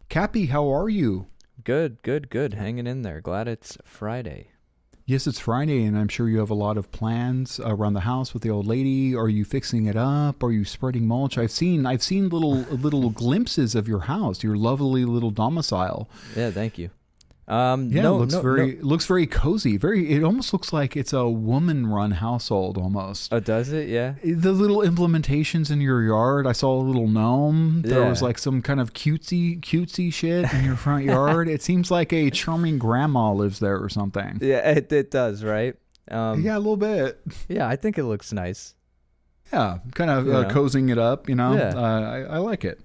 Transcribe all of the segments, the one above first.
Cappy, how are you? Good. Hanging in there. Glad it's Friday. Yes, it's Friday, and I'm sure you have a lot of plans around the house with the old lady. Are you fixing it up? Are you spreading mulch? I've seen little glimpses of your house, your lovely little domicile. Yeah, thank you. It looks very cozy. It almost looks like it's a woman-run household almost. Oh, does it? Yeah. The little implementations in your yard. I saw a little gnome. There was like some kind of cutesy shit in your front yard. It seems like a charming grandma lives there or something. Yeah, it does, right? Yeah, a little bit. Yeah, I think it looks nice. Yeah, kind of cozying it up, Yeah. I like it.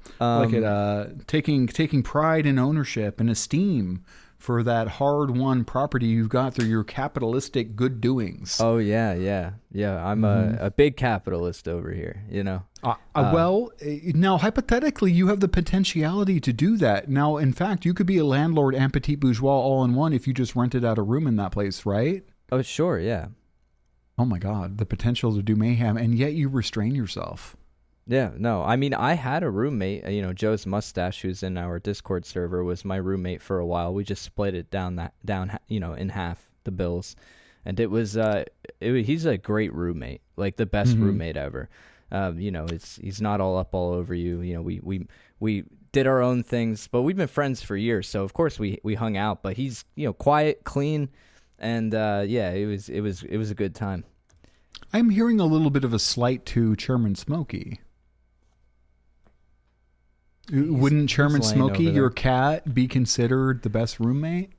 Taking pride and ownership and esteem for that hard-won property you've got through your capitalistic good doings. Oh, yeah. I'm a big capitalist over here, Well, now, hypothetically, you have the potentiality to do that. Now, in fact, you could be a landlord and petit bourgeois all in one if you just rented out a room in that place, right? Oh, sure, yeah. Oh, my God, the potential to do mayhem, and yet you restrain yourself. Yeah, no, I mean, I had a roommate, Joe's Mustache, who's in our Discord server, was my roommate for a while. We just split it down, in half, the bills. And it was, he's a great roommate, like the best roommate ever. He's not all up all over you. We did our own things, but we've been friends for years. So of course we hung out, but he's, quiet, clean. And, it was a good time. I'm hearing a little bit of a slight to Chairman Smokey. Wouldn't Chairman Smokey, your cat, be considered the best roommate?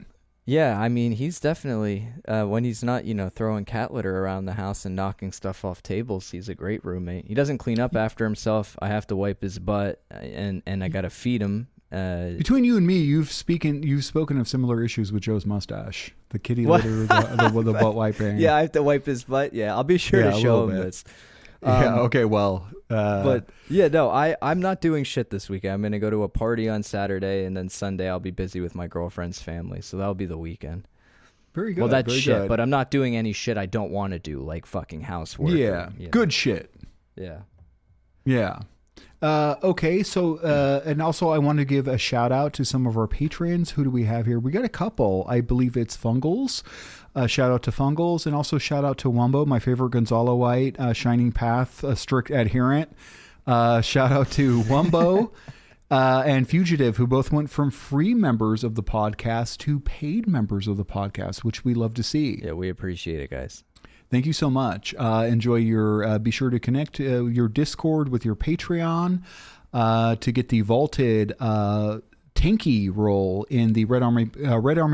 Yeah, I mean, he's definitely, when he's not, throwing cat litter around the house and knocking stuff off tables, he's a great roommate. He doesn't clean up after himself. I have to wipe his butt, and I got to feed him. Between you and me, you've spoken of similar issues with Joe's Mustache. The kitty litter, the butt wiping. Yeah, I have to wipe his butt. Yeah, I'll be sure to show him this. Okay, well. But yeah, no, I'm not doing shit this weekend. I'm going to go to a party on Saturday, and then Sunday I'll be busy with my girlfriend's family. So that'll be the weekend. Very good. Well, that's shit, good. But I'm not doing any shit I don't want to do, like fucking housework. Yeah, good shit. Yeah. Yeah. Okay, so, and also I want to give a shout out to some of our patrons. Who do we have here? We got a couple. I believe it's Fungals. Shout out to Fungals, and also shout out to Wumbo, my favorite Gonzalo-ite, Shining Path, a strict adherent. Shout out to Wumbo and Fugitive, who both went from free members of the podcast to paid members of the podcast, which we love to see. Yeah, we appreciate it, guys. Thank you so much. Enjoy your, be sure to connect your Discord with your Patreon to get the vaulted Tanky role in the Red Army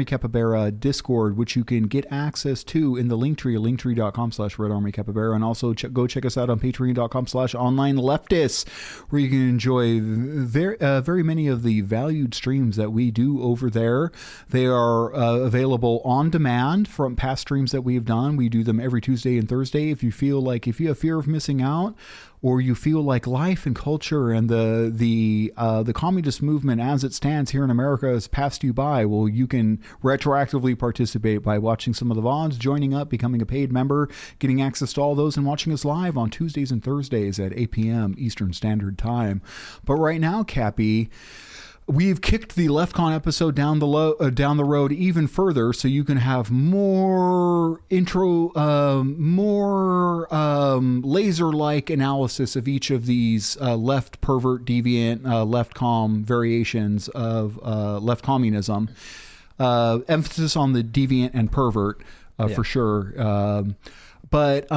Capybara Discord, which you can get access to in the Linktree, linktree.com/Red Army Capybara, and also go check us out on patreon.com/online leftists, where you can enjoy very many of the valued streams that we do over there. They are available on demand from past streams that we've done. We do them every Tuesday and Thursday. If you have fear of missing out, or you feel like life and culture and the communist movement as it stands here in America has passed you by, well, you can retroactively participate by watching some of the VODs, joining up, becoming a paid member, getting access to all those, and watching us live on Tuesdays and Thursdays at 8 p.m. Eastern Standard Time. But right now, Cappy, we've kicked the LeftCon episode down the road even further, so you can have more laser-like analysis of each of these left pervert, deviant, left com variations of left communism. Emphasis on the deviant and pervert for sure, but.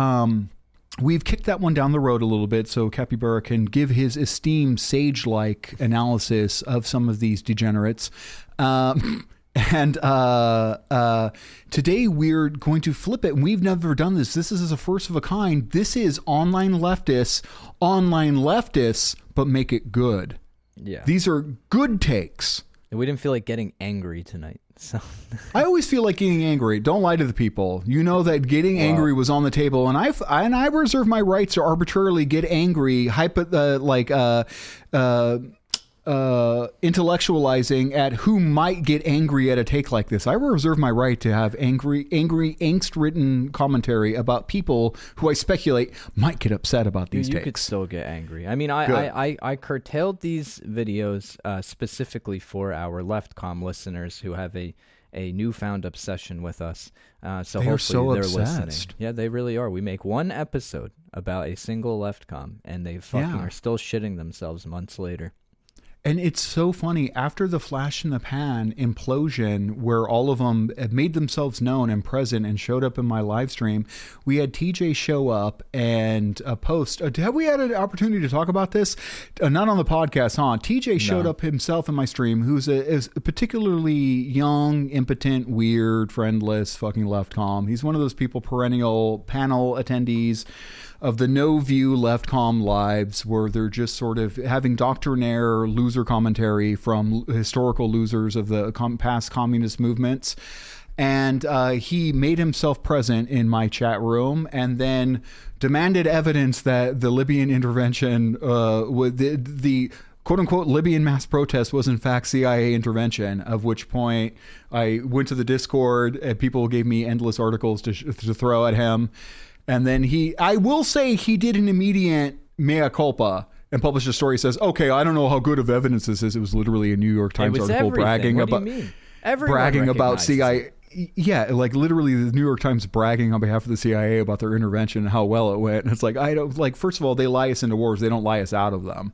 We've kicked that one down the road a little bit so Capybara can give his esteemed sage-like analysis of some of these degenerates. And today we're going to flip it, and we've never done this. This is a first of a kind. This is online leftists, but make it good. Yeah. These are good takes. We didn't feel like getting angry tonight. So I always feel like getting angry. Don't lie to the people. You know that getting angry was on the table, and I reserve my rights to arbitrarily get angry. intellectualizing at who might get angry at a take like this. I reserve my right to have angry, angst-ridden commentary about people who I speculate might get upset about these takes. You could still get angry. I mean, I curtailed these videos specifically for our Leftcom listeners who have a newfound obsession with us. So they hopefully they're obsessed. listening. Yeah, they really are. We make one episode about a single Leftcom, and they fucking are still shitting themselves months later. And it's so funny, after the flash in the pan implosion where all of them made themselves known and present and showed up in my live stream, we had TJ show up and post. Have we had an opportunity to talk about this? Not on the podcast, huh? TJ showed up himself in my stream, who's is a particularly young, impotent, weird, friendless, fucking Leftcom. He's one of those people, perennial panel attendees of the no-view Leftcom lives where they're just sort of having doctrinaire loser commentary from historical losers of the past communist movements. And he made himself present in my chat room and then demanded evidence that the Libyan intervention, with the quote-unquote Libyan mass protest was in fact CIA intervention, of which point I went to the Discord and people gave me endless articles to throw at him. And then I will say he did an immediate mea culpa and published a story that says, okay, I don't know how good of evidence this is. It was literally a New York Times article bragging about CIA. Yeah, like literally the New York Times bragging on behalf of the CIA about their intervention and how well it went. And it's like, first of all, they lie us into wars. They don't lie us out of them.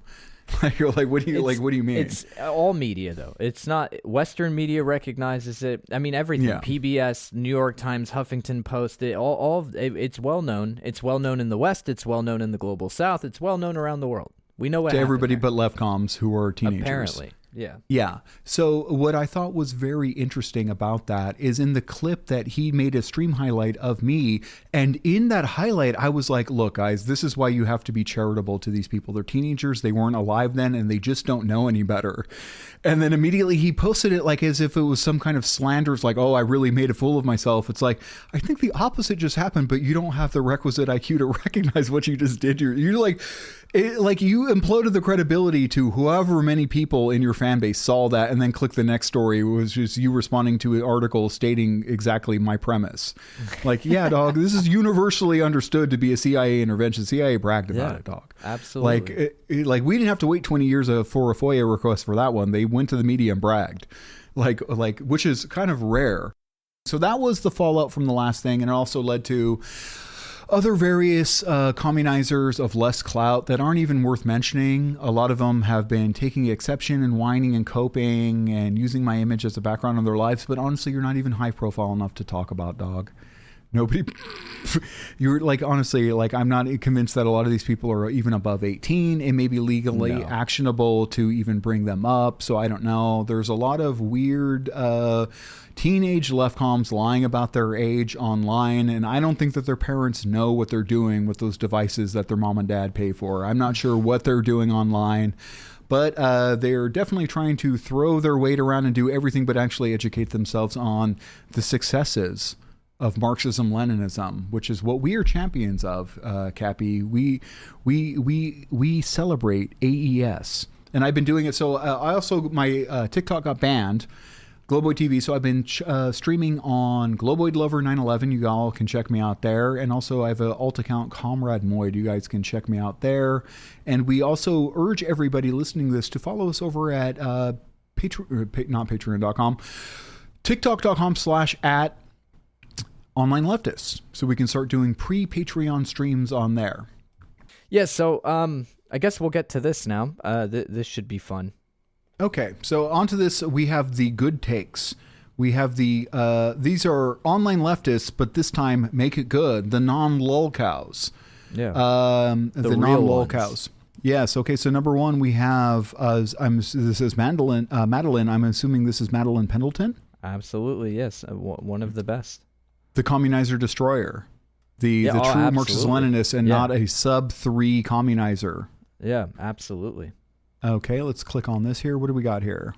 You're like, what do you mean? It's all media, though. It's not Western media recognizes it. I mean, everything. Yeah. PBS, New York Times, Huffington Post. It's well known. It's well known in the West. It's well known in the global South. It's well known around the world. We know what to everybody but Leftcoms who are teenagers. Apparently. Yeah. Yeah. So what I thought was very interesting about that is in the clip that he made a stream highlight of me. And in that highlight, I was like, look, guys, this is why you have to be charitable to these people. They're teenagers. They weren't alive then and they just don't know any better. And then immediately he posted it like as if it was some kind of slander. It's like, oh, I really made a fool of myself. It's like, I think the opposite just happened, but you don't have the requisite IQ to recognize what you just did. You're like, you imploded the credibility to whoever many people in your fan base saw that and then clicked the next story. It was just you responding to an article stating exactly my premise. Like, yeah, dog, this is universally understood to be a CIA intervention. CIA bragged about it, dog. Absolutely. Like we didn't have to wait 20 years for a FOIA request for that one. They went to the media and bragged, like which is kind of rare. So that was the fallout from the last thing. And it also led to other various communizers of less clout that aren't even worth mentioning. A lot of them have been taking exception and whining and coping and using my image as a background in their lives. But honestly, you're not even high profile enough to talk about, dog. Nobody, you're like, honestly, like I'm not convinced that a lot of these people are even above 18. It may be legally actionable to even bring them up. So I don't know. There's a lot of weird teenage Leftcoms lying about their age online. And I don't think that their parents know what they're doing with those devices that their mom and dad pay for. I'm not sure what they're doing online. But they're definitely trying to throw their weight around and do everything but actually educate themselves on the successes of Marxism, Leninism, which is what we are champions of, Cappy. We celebrate AES, and I've been doing it. So I also my TikTok got banned, Globoid TV. So I've been streaming on Globoid Lover 911. You all can check me out there, and also I have an alt account, Comrade Moid. You guys can check me out there, and we also urge everybody listening to this to follow us over at not Patreon.com, TikTok.com/@ Online Leftists, so we can start doing pre-Patreon streams on there. Yeah, so I guess we'll get to this now. This should be fun. Okay, so onto this, we have the good takes. We have the, these are Online Leftists, but this time make it good, the non-lol cows. Yeah. The non-lol cows. Yes, okay, so number one, we have, this is Madeline, I'm assuming this is Madeline Pendleton? Absolutely, yes, one of the best. The communizer destroyer, the true Marxist-Leninist and not a sub-3 communizer. Yeah, absolutely. Okay, let's click on this here. What do we got here?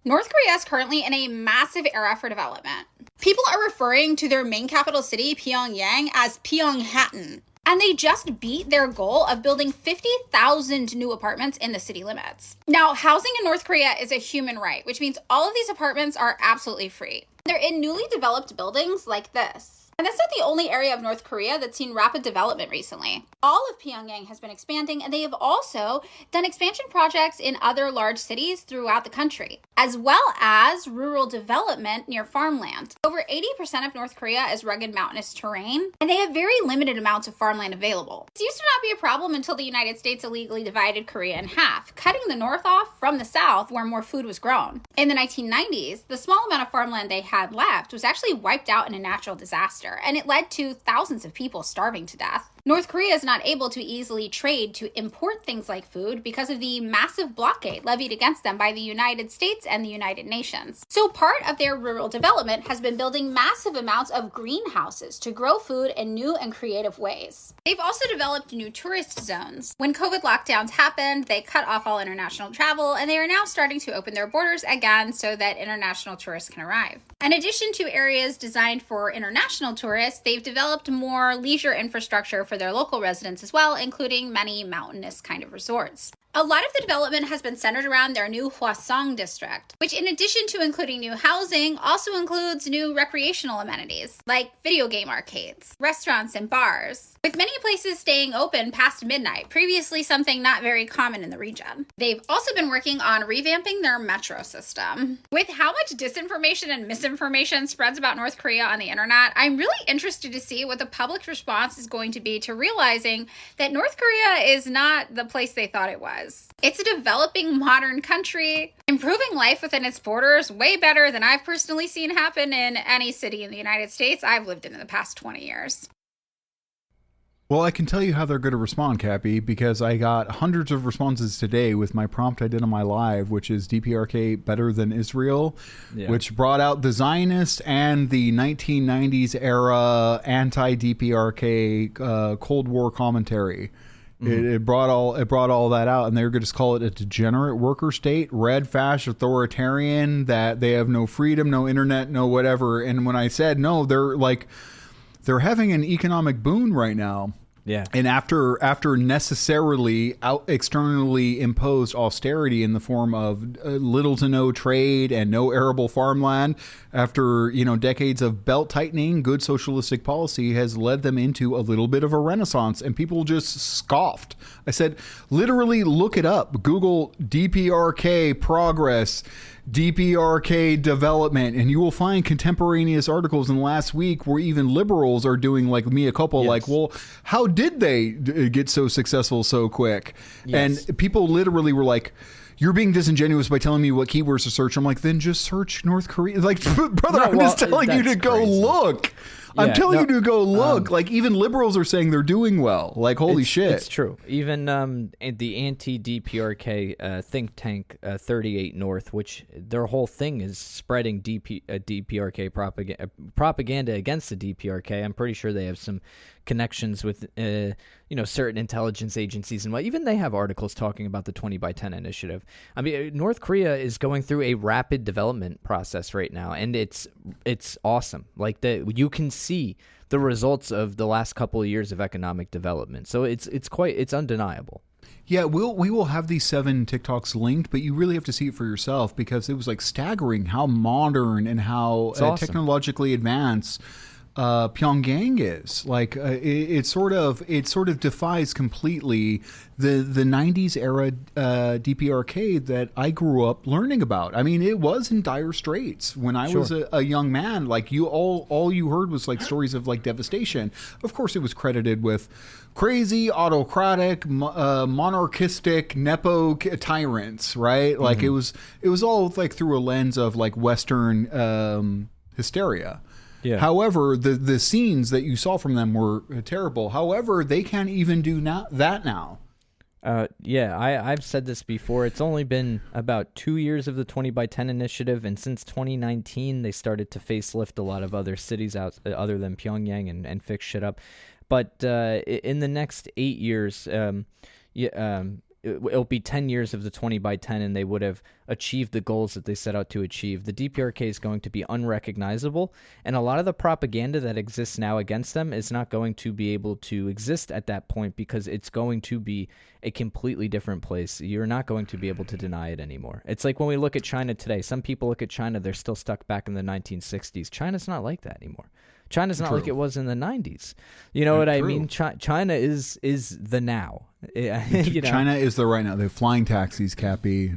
North Korea is currently in a massive era for development. People are referring to their main capital city, Pyongyang, as Pyonghattan. And they just beat their goal of building 50,000 new apartments in the city limits. Now, housing in North Korea is a human right, which means all of these apartments are absolutely free. They're in newly developed buildings like this. And that's not the only area of North Korea that's seen rapid development recently. All of Pyongyang has been expanding, and they have also done expansion projects in other large cities throughout the country, as well as rural development near farmland. Over 80% of North Korea is rugged mountainous terrain, and they have very limited amounts of farmland available. This used to not be a problem until the United States illegally divided Korea in half, cutting the north off from the south where more food was grown. In the 1990s, the small amount of farmland they had left was actually wiped out in a natural disaster, and it led to thousands of people starving to death. North Korea is not able to easily trade to import things like food because of the massive blockade levied against them by the United States and the United Nations. So part of their rural development has been building massive amounts of greenhouses to grow food in new and creative ways. They've also developed new tourist zones. When COVID lockdowns happened, they cut off all international travel, and they are now starting to open their borders again so that international tourists can arrive. In addition to areas designed for international tourists, they've developed more leisure infrastructure for their local residents as well, including many mountainous kind of resorts. A lot of the development has been centered around their new Hwasong district, which in addition to including new housing, also includes new recreational amenities, like video game arcades, restaurants, and bars, with many places staying open past midnight, previously something not very common in the region. They've also been working on revamping their metro system. With how much disinformation and misinformation spreads about North Korea on the internet, I'm really interested to see what the public response is going to be to realizing that North Korea is not the place they thought it was. It's a developing modern country, improving life within its borders way better than I've personally seen happen in any city in the United States I've lived in the past 20 years. Well, I can tell you how they're going to respond, Cappy, because I got hundreds of responses today with my prompt I did on my live, which is DPRK better than Israel, which brought out the Zionist and the 1990s era anti-DPRK Cold War commentary. It brought all that out, and they're going to call it a degenerate worker state, red, fascist, authoritarian, that they have no freedom, no internet, no whatever. And when I said no, they're having an economic boon right now. Yeah. And after necessarily externally imposed austerity in the form of little to no trade and no arable farmland, after decades of belt tightening, good socialistic policy has led them into a little bit of a renaissance, and people just scoffed. I said, literally look it up. Google DPRK progress, DPRK development, and you will find contemporaneous articles in the last week where even liberals are doing like mea culpa, like, well, how did they get so successful so quick? Yes. And people literally were like, you're being disingenuous by telling me what keywords to search. I'm like, then just search North Korea. Like, brother, I'm just telling you to go look. I'm telling you to go look. Like, even liberals are saying they're doing well. Like, holy shit. It's true. Even the anti-DPRK think tank 38 North, which their whole thing is spreading DPRK propaganda against the DPRK. I'm pretty sure they have some connections with certain intelligence agencies, and even they have articles talking about the 20 by 10 initiative. I mean, North Korea is going through a rapid development process right now, and it's awesome. Like, you can see the results of the last couple of years of economic development. So it's undeniable. Yeah, we will have these 7 TikToks linked, but you really have to see it for yourself, because it was like staggering how modern and how technologically advanced Pyongyang is. Like, it sort of defies completely the 90s era DPRK that I grew up learning about. I mean, it was in dire straits when I was a young man. Like, all you heard was like stories of like devastation. Of course, it was credited with crazy autocratic monarchistic nepo tyrants, right? Like, it was all like through a lens of like Western hysteria. Yeah. However, the scenes that you saw from them were terrible. However, they can't even do that now. I've said this before. It's only been about 2 years of the 20 by 10 initiative, and since 2019, they started to facelift a lot of other cities other than Pyongyang and fix shit up. But in the next 8 years, it'll be 10 years of the 20 by 10 and they would have achieved the goals that they set out to achieve. The DPRK is going to be unrecognizable, and a lot of the propaganda that exists now against them is not going to be able to exist at that point because it's going to be a completely different place. You're not going to be able to deny it anymore. It's like when we look at China today, some people look at China, they're still stuck back in the 1960s. China's not like that anymore. China's not like it was in the 90s. You know what I mean? China is the now. You know? China is the right now. They're flying taxis, Cappy.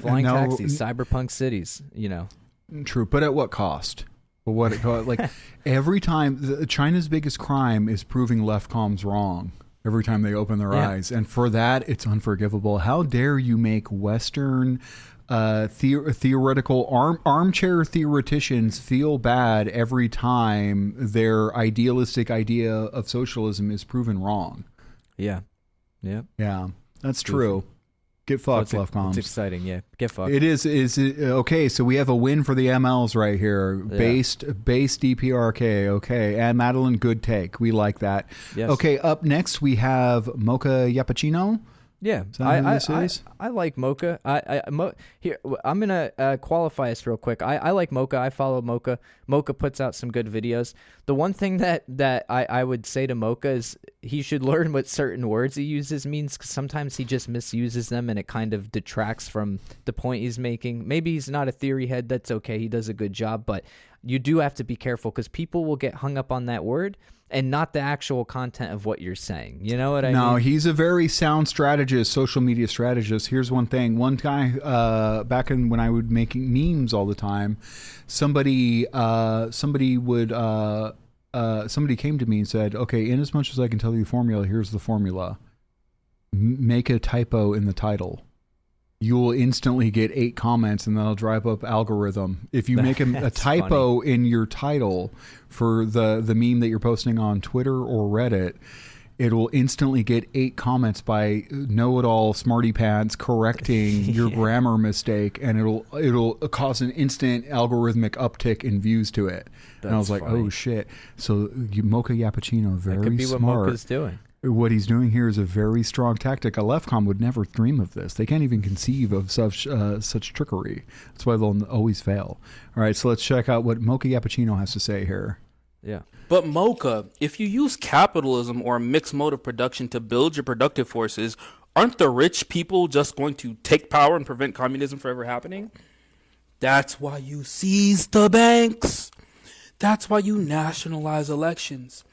Flying taxis, cyberpunk cities, you know. True, but at what cost? Like every time, China's biggest crime is proving leftcoms wrong. Every time they open their eyes, and for that, it's unforgivable. How dare you make Western theoretical armchair theoreticians feel bad every time their idealistic idea of socialism is proven wrong? Yeah, that's true. Get fucked, leftcoms. It's exciting, yeah. Get fucked. It is. Okay, so we have a win for the MLs right here. Base DPRK. Okay, and Madeline, good take. We like that. Yes. Okay, up next we have Mocha Yappuccino. Yeah, I like Mocha. Here, I'm gonna qualify this real quick. I like Mocha. I follow Mocha. Mocha puts out some good videos. The one thing that I would say to Mocha is he should learn what certain words he uses means, because sometimes he just misuses them and it kind of detracts from the point he's making. Maybe he's not a theory head. That's okay. He does a good job, but you do have to be careful because people will get hung up on that word and not the actual content of what you're saying. You know what I mean? No, he's a very sound strategist, social media strategist. Here's one thing. One guy, back in when I would making memes all the time, somebody came to me and said, okay, in as much as I can tell you the formula, here's the formula. Make a typo in the title. You will instantly get 8 comments, and that'll drive up algorithm. If you make a typo in your title for the meme that you're posting on Twitter or Reddit, it will instantly get 8 comments by know-it-all smarty pants correcting your grammar mistake, and it'll cause an instant algorithmic uptick in views to it. And I was like, oh shit! So Mocha Yappuccino, very that could be smart. What Mocha's doing. What he's doing here is a very strong tactic. A leftcom would never dream of this. They can't even conceive of such trickery. That's why they'll always fail. All right, so let's check out what Mocha Yappuccino has to say here. Yeah. But Mocha, if you use capitalism or a mixed mode of production to build your productive forces, aren't the rich people just going to take power and prevent communism from ever happening? That's why you seize the banks. That's why you nationalize elections.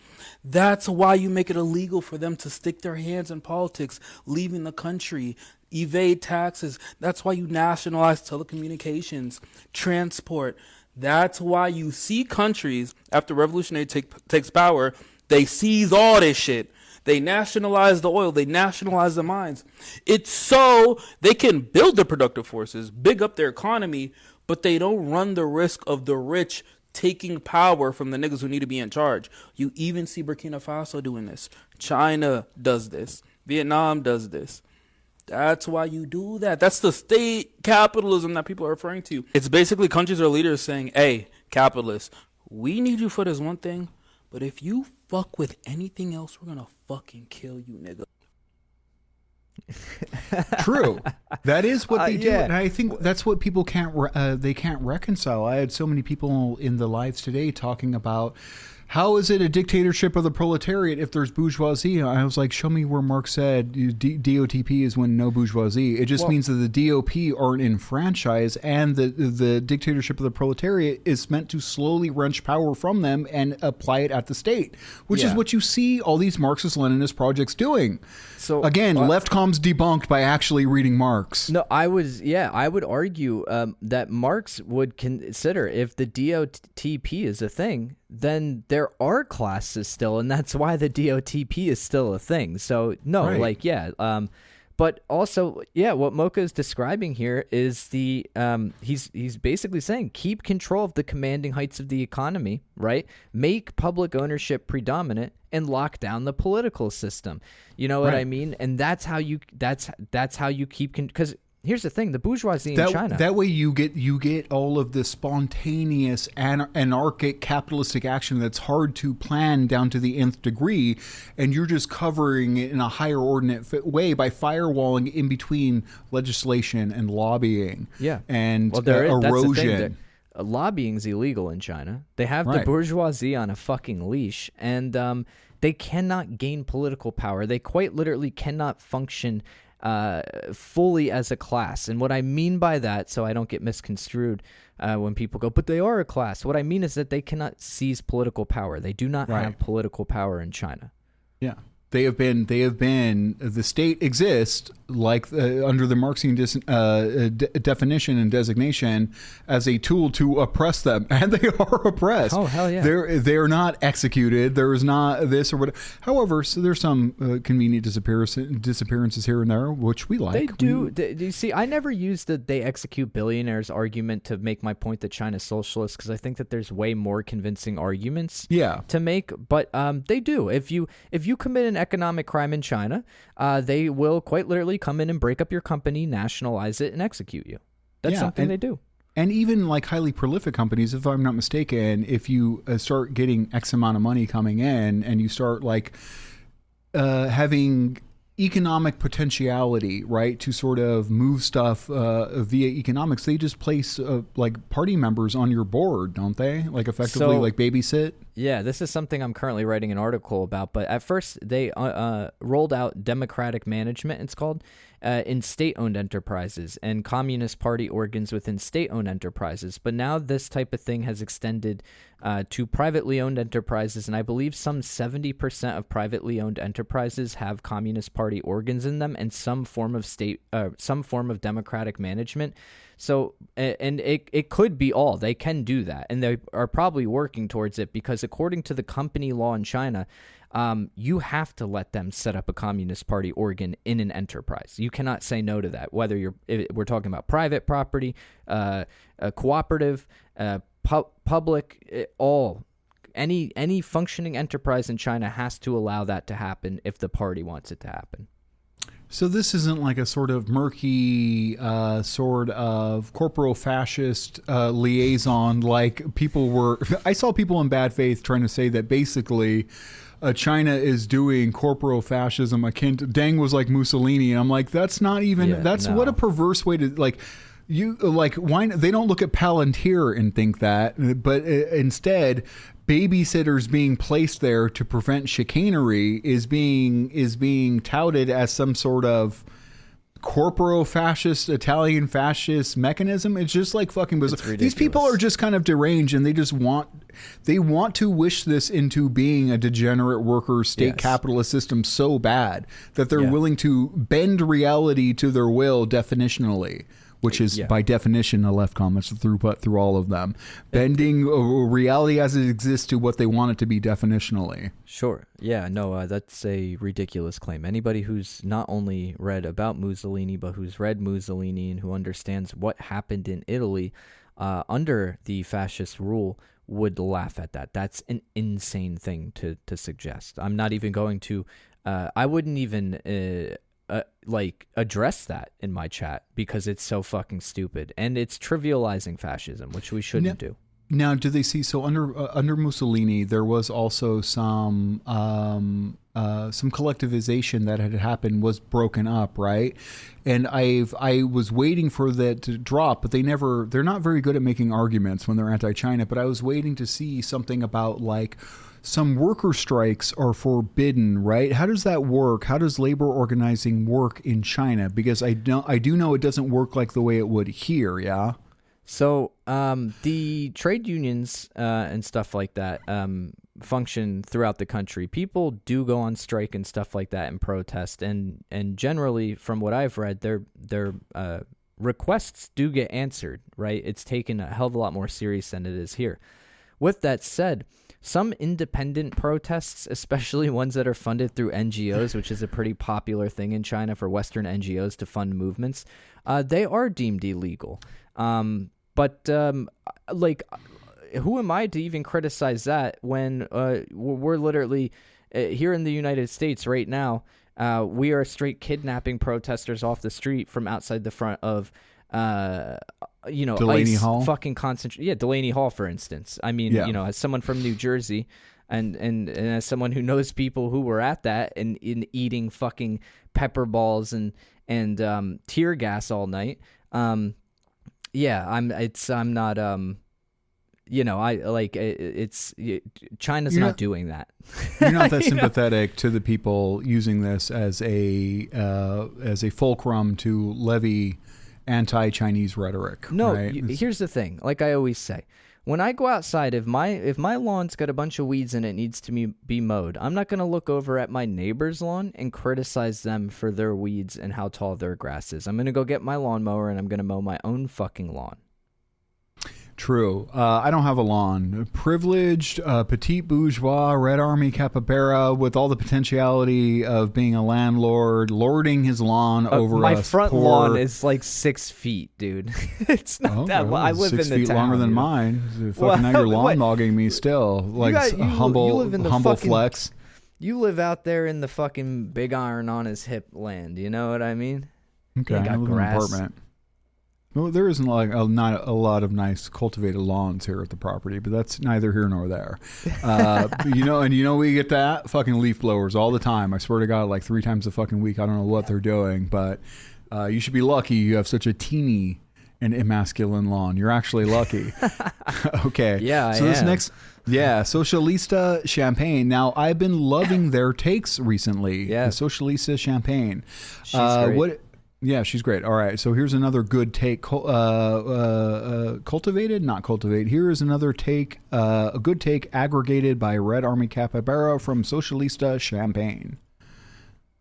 That's why you make it illegal for them to stick their hands in politics, leaving the country, evade taxes. That's why you nationalize telecommunications, transport. That's why you see countries, after revolutionary takes power, they seize all this shit. They nationalize the oil. They nationalize the mines. It's so they can build their productive forces, big up their economy, but they don't run the risk of the rich taking power from the niggas who need to be in charge. You even see Burkina Faso doing this. China does this. Vietnam does this. That's why you do that. That's the state capitalism that people are referring to. It's basically countries or leaders saying, hey, capitalists, we need you for this one thing, but if you fuck with anything else, we're gonna fucking kill you, nigga. True. That is what they do. Yeah. And I think that's what people can't reconcile. I had so many people in the lives today talking about, how is it a dictatorship of the proletariat if there's bourgeoisie? I was like, show me where Marx said DOTP is when no bourgeoisie. It just means that the DOP aren't in franchise, and the dictatorship of the proletariat is meant to slowly wrench power from them and apply it at the state, which is what you see all these Marxist-Leninist projects doing. So again, leftcoms debunked by actually reading Marx. No, I would argue that Marx would consider, if the DOTP is a thing, then there are classes still, and that's why the DOTP is still a thing. So no, right. But also, what Mocha is describing here is the he's basically saying, keep control of the commanding heights of the economy, right? Make public ownership predominant and lock down the political system. You know what I mean? And that's how you keep, because here's the thing: the bourgeoisie in China. That way, you get all of the spontaneous anarchic capitalistic action that's hard to plan down to the nth degree, and you're just covering it in a higher ordinate way by firewalling in between legislation and lobbying. Yeah, and well, erosion. That's the thing. Lobbying's illegal in China. They have the bourgeoisie on a fucking leash, and they cannot gain political power. They quite literally cannot function fully as a class. And what I mean by that, so I don't get misconstrued when people go, but they are a class. What I mean is that they cannot seize political power. They do not have political power in China. Yeah. They have been. The state exists like under the Marxian definition and designation as a tool to oppress them, and they are oppressed. Oh hell yeah! They're not executed. There is not this or whatever. However, so there's some convenient disappearances here and there, which we like. They do. You see, I never used the "they execute billionaires" argument to make my point that China's socialist, because I think that there's way more convincing arguments. To make, but they do. If you commit an economic crime in China, they will quite literally come in and break up your company, nationalize it, and execute you. That's something they do. And even like highly prolific companies, if I'm not mistaken, if you start getting X amount of money coming in and you start like having economic potentiality, right, to sort of move stuff via economics, they just place like party members on your board, don't they? Like effectively like babysit? Yeah, this is something I'm currently writing an article about. But at first, they rolled out democratic management, it's called, in state-owned enterprises and Communist Party organs within state-owned enterprises. But now this type of thing has extended to privately owned enterprises, and I believe some 70% of privately owned enterprises have Communist Party organs in them and some form of democratic management. So, and it could be all. They can do that, and they are probably working towards it because according to the company law in China, you have to let them set up a Communist Party organ in an enterprise. You cannot say no to that, whether we're talking about private property, a cooperative, public, any functioning enterprise in China has to allow that to happen if the party wants it to happen. So this isn't like a sort of murky sort of corporal fascist liaison like people were. I saw people in bad faith trying to say that basically China is doing corporal fascism akin to Deng was like Mussolini. And I'm like, that's not even, what a perverse way to like. You like why they don't look at Palantir and think that, but instead babysitters being placed there to prevent chicanery is being touted as some sort of corporo fascist Italian fascist mechanism. It's just like fucking bizarre. These people are just kind of deranged, and they want to wish this into being a degenerate worker state capitalist system so bad that they're willing to bend reality to their will definitionally. Which is by definition a left comments through all of them, bending reality as it exists to what they want it to be definitionally. Sure. Yeah. No. That's a ridiculous claim. Anybody who's not only read about Mussolini but who's read Mussolini and who understands what happened in Italy under the fascist rule would laugh at that. That's an insane thing to suggest. I'm not even going to. I wouldn't even. Address that in my chat because it's so fucking stupid and it's trivializing fascism, which we shouldn't do. Now, do they see? So under Mussolini, there was also some collectivization that had happened, was broken up, right? And I was waiting for that to drop, but they're not very good at making arguments when they're anti-China. But I was waiting to see something about like. Some worker strikes are forbidden, right? How does that work? How does labor organizing work in China? Because I do know it doesn't work like the way it would here, yeah? So the trade unions and stuff like that function throughout the country. People do go on strike and stuff like that and protest. And generally, from what I've read, their requests do get answered, right? It's taken a hell of a lot more serious than it is here. With that said, some independent protests, especially ones that are funded through NGOs, which is a pretty popular thing in China for Western NGOs to fund movements, they are deemed illegal. But who am I to even criticize that when we're literally here in the United States right now? We are straight kidnapping protesters off the street from outside the front of, Delaney ICE Hall? fucking concentration. Yeah, Delaney Hall, for instance. I mean, as someone from New Jersey, and as someone who knows people who were at that and in eating fucking pepper balls and tear gas all night. I'm not. China's not doing that. You're not that sympathetic to the people using this as a fulcrum to levy anti-Chinese rhetoric. No, right? Here's the thing. Like I always say, when I go outside, if my lawn's got a bunch of weeds and it needs to be mowed, I'm not going to look over at my neighbor's lawn and criticize them for their weeds and how tall their grass is. I'm going to go get my lawnmower and I'm going to mow my own fucking lawn. True. I don't have a lawn. Privileged, petite bourgeois, Red Army capybara with all the potentiality of being a landlord, lording his lawn over my us. front poor... lawn is like 6 feet, dude. It's not that long. I live 6 in the feet town, longer than dude. mine. Fucking now you're lawn logging me still. Like humble flex. You live out there in the fucking big iron on his hip land. You know what I mean? Okay, I live in an apartment. Well, there isn't not a lot of nice cultivated lawns here at the property, but that's neither here nor there. We get that fucking leaf blowers all the time. I swear to God, like 3 times a fucking week. I don't know what they're doing, but you should be lucky you have such a teeny and emasculine lawn. You're actually lucky. Okay. Yeah, so this next, Socialista Champagne. Now, I've been loving their takes recently. Yeah. The Socialista Champagne. She's great. Yeah, she's great. All right, so here's another good take. Cultivated, not cultivate. Here is another take, a good take aggregated by Red Army Capybara from Socialista Champagne.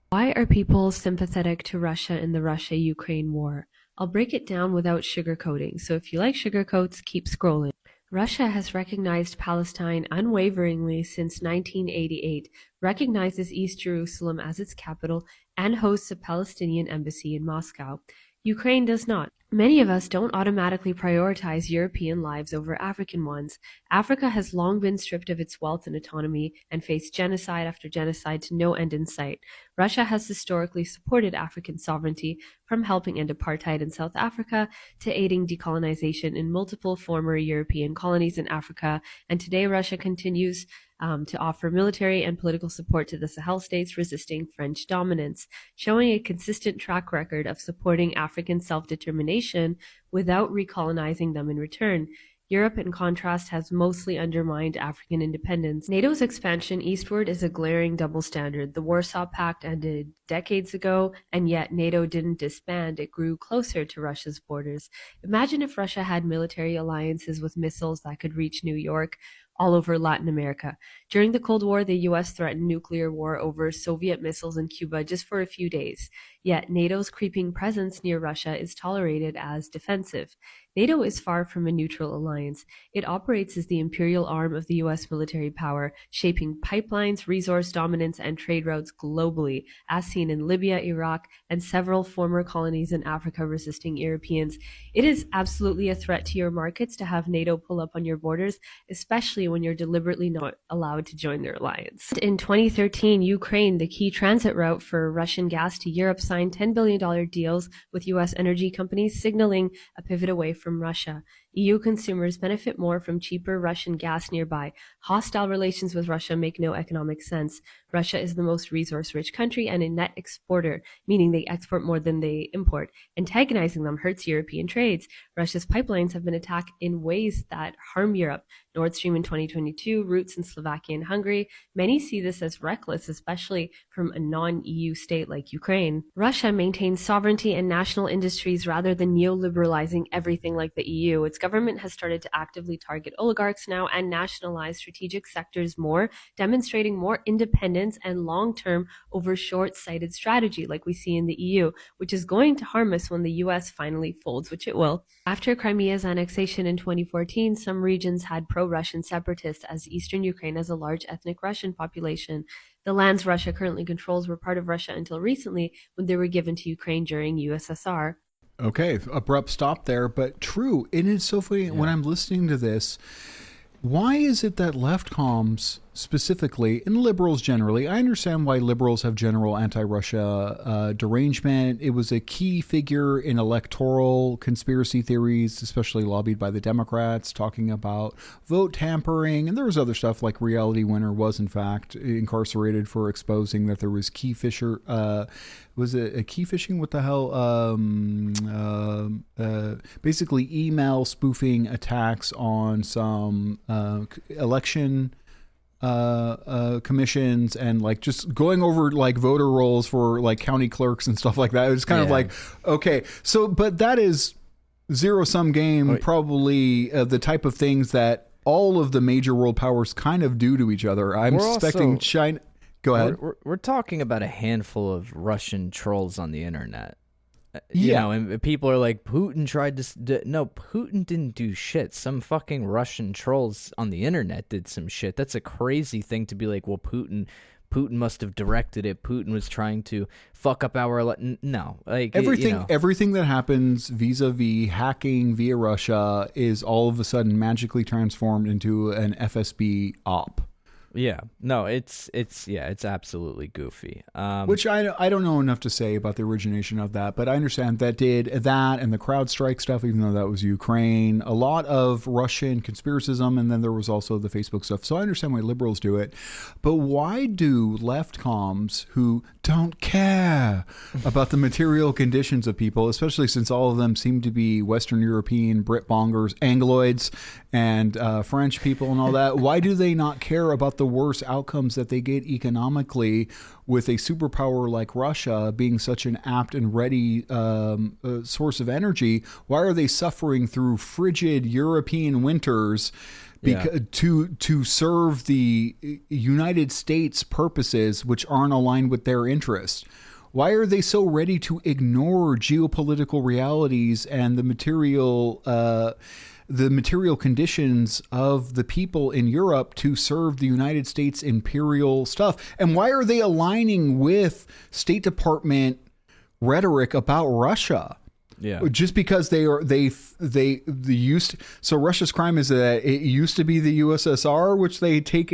Why are people sympathetic to Russia in the Russia-Ukraine war? I'll break it down without sugarcoating, so if you like sugarcoats, keep scrolling. Russia has recognized Palestine unwaveringly since 1988, recognizes East Jerusalem as its capital, and hosts a Palestinian embassy in Moscow. Ukraine does not. Many of us don't automatically prioritize European lives over African ones. Africa has long been stripped of its wealth and autonomy and faced genocide after genocide to no end in sight. Russia has historically supported African sovereignty, from helping end apartheid in South Africa to aiding decolonization in multiple former European colonies in Africa, and today Russia continues to offer military and political support to the Sahel states resisting French dominance, showing a consistent track record of supporting African self-determination without recolonizing them in return. Europe, in contrast, has mostly undermined African independence. NATO's expansion eastward is a glaring double standard. The Warsaw Pact ended decades ago, and yet NATO didn't disband. It grew closer to Russia's borders. Imagine if Russia had military alliances with missiles that could reach New York, all over Latin America. During the Cold War, the U.S. threatened nuclear war over Soviet missiles in Cuba just for a few days. Yet NATO's creeping presence near Russia is tolerated as defensive. NATO is far from a neutral alliance. It operates as the imperial arm of the U.S. military power, shaping pipelines, resource dominance, and trade routes globally, as seen in Libya, Iraq, and several former colonies in Africa resisting Europeans. It is absolutely a threat to your markets to have NATO pull up on your borders, especially when you're deliberately not allowed to join their alliance. In 2013, Ukraine, the key transit route for Russian gas to Europe, signed $10 billion deals with U.S. energy companies, signaling a pivot away from Russia. EU consumers benefit more from cheaper Russian gas nearby. Hostile relations with Russia make no economic sense. Russia is the most resource-rich country and a net exporter, meaning they export more than they import. Antagonizing them hurts European trades. Russia's pipelines have been attacked in ways that harm Europe. Nord Stream in 2022, routes in Slovakia and Hungary. Many see this as reckless, especially from a non-EU state like Ukraine. Russia maintains sovereignty and national industries rather than neoliberalizing everything like the EU. Its government has started to actively target oligarchs now and nationalize strategic sectors more, demonstrating more independence and long-term over short-sighted strategy like we see in the EU, which is going to harm us when the US finally folds, which it will. After Crimea's annexation in 2014, some regions had pro-Russian separatists, as eastern Ukraine has a large ethnic Russian population. The lands Russia currently controls were part of Russia until recently, when they were given to Ukraine during USSR. Okay, abrupt stop there, but true. It is so funny when I'm listening to this. Why is it that left comms specifically, and liberals generally, I understand why liberals have general anti-Russia derangement. It was a key figure in electoral conspiracy theories, especially lobbied by the Democrats, talking about vote tampering. And there was other stuff like Reality Winner was, in fact, incarcerated for exposing that there was key fisher. Was it a key phishing? What the hell? Basically, email spoofing attacks on some election commissions and like just going over like voter rolls for like county clerks and stuff like that. It was kind of like, okay, so but that is zero sum game, probably the type of things that all of the major world powers kind of do to each other. I'm suspecting China. Go ahead. We're talking about a handful of Russian trolls on the internet. You know, and people are like, Putin tried to... No, Putin didn't do shit. Some fucking Russian trolls on the internet did some shit. That's a crazy thing to be like, well, Putin must have directed it. Putin was trying to fuck up our... No. Like everything that happens vis-a-vis hacking via Russia is all of a sudden magically transformed into an FSB op. Yeah, no, it's absolutely goofy. Which I don't know enough to say about the origination of that, but I understand that did that and the CrowdStrike stuff, even though that was Ukraine, a lot of Russian conspiracism, and then there was also the Facebook stuff. So I understand why liberals do it, but why do left comms who don't care about the material conditions of people, especially since all of them seem to be Western European, Brit bongers, Angloids, and French people and all that, why do they not care about the worst outcomes that they get economically with a superpower like Russia being such an apt and ready source of energy? Why are they suffering through frigid European winters to serve the United States purposes, which aren't aligned with their interests? Why are they so ready to ignore geopolitical realities and the material conditions of the people in Europe to serve the United States imperial stuff? And why are they aligning with State Department rhetoric about Russia? Yeah, just because they used. So Russia's crime is that it used to be the USSR, which they take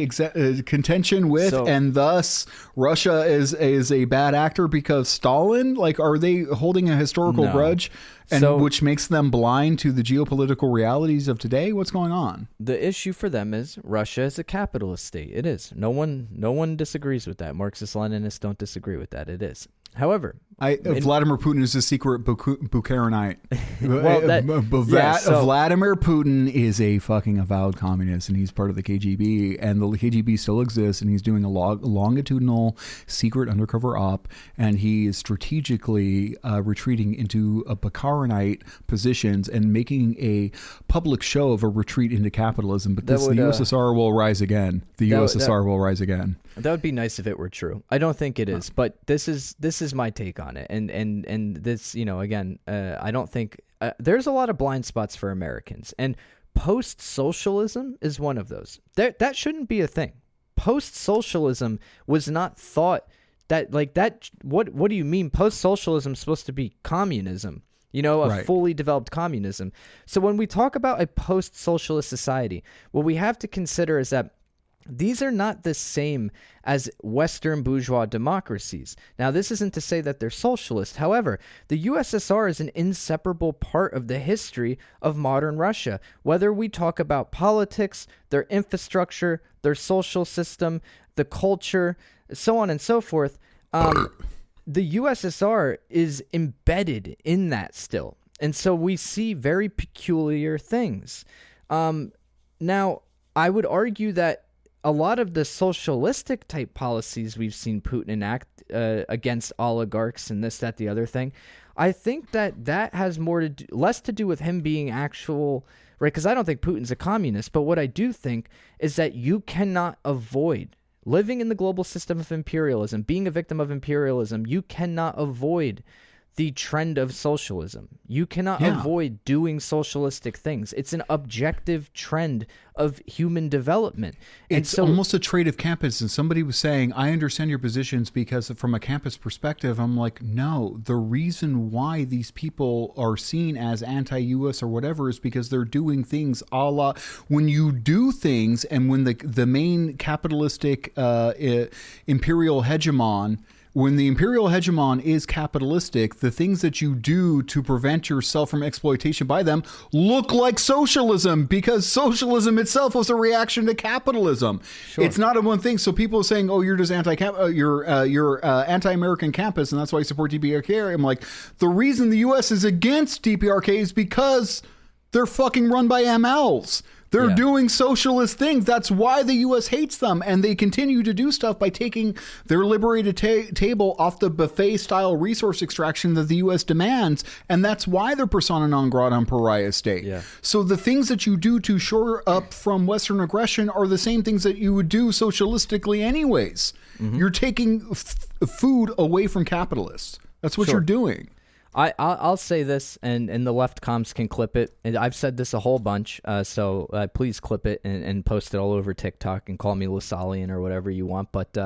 contention with, and thus Russia is a bad actor because Stalin. Like, are they holding a historical grudge, and which makes them blind to the geopolitical realities of today? What's going on? The issue for them is Russia is a capitalist state. It is. No one disagrees with that. Marxist-Leninists don't disagree with that. It is. However, Vladimir Putin is a secret Bukharinite. Well, Vladimir Putin is a fucking avowed communist, and he's part of the KGB, and the KGB still exists, and he's doing a longitudinal secret undercover op, and he is strategically retreating into a Bukharinite positions and making a public show of a retreat into capitalism. But the USSR will rise again. The USSR will rise again. That would be nice if it were true. I don't think it is, but this is my take on it. And this, again, I don't think there's a lot of blind spots for Americans, and post-socialism is one of those. That shouldn't be a thing. Post-socialism was not thought that like that. What do you mean? Post-socialism is supposed to be communism. A fully developed communism. So when we talk about a post-socialist society, what we have to consider is that these are not the same as Western bourgeois democracies. Now, this isn't to say that they're socialist. However, the USSR is an inseparable part of the history of modern Russia. Whether we talk about politics, their infrastructure, their social system, the culture, so on and so forth, the USSR is embedded in that still. And so we see very peculiar things. Now, I would argue that a lot of the socialistic type policies we've seen Putin enact against oligarchs and this, that, the other thing, I think that has less to do with him being actual, right? Because I don't think Putin's a communist, but what I do think is that you cannot avoid living in the global system of imperialism, being a victim of imperialism. You cannot avoid the trend of socialism. You cannot avoid doing socialistic things. It's an objective trend of human development. And it's almost a trait of campus. And somebody was saying, I understand your positions because from a campus perspective, I'm like, no, the reason why these people are seen as anti-US or whatever is because they're doing things a la, when you do things and when the main capitalistic imperial hegemon, when the imperial hegemon is capitalistic, the things that you do to prevent yourself from exploitation by them look like socialism, because socialism itself was a reaction to capitalism. Sure. It's not a one thing. So people are saying, "Oh, you're just you're anti-American campus, and that's why you support DPRK." I'm like, the reason the U.S. is against DPRK is because they're fucking run by MLs. They're doing socialist things. That's why the U.S. hates them. And they continue to do stuff by taking their liberated table off the buffet-style resource extraction that the U.S. demands. And that's why they're persona non grata and pariah state. Yeah. So the things that you do to shore up from Western aggression are the same things that you would do socialistically anyways. Mm-hmm. You're taking food away from capitalists. That's what you're doing. I'll say this, and the left comms can clip it. And I've said this a whole bunch, so please clip it and post it all over TikTok and call me Lasalian or whatever you want. But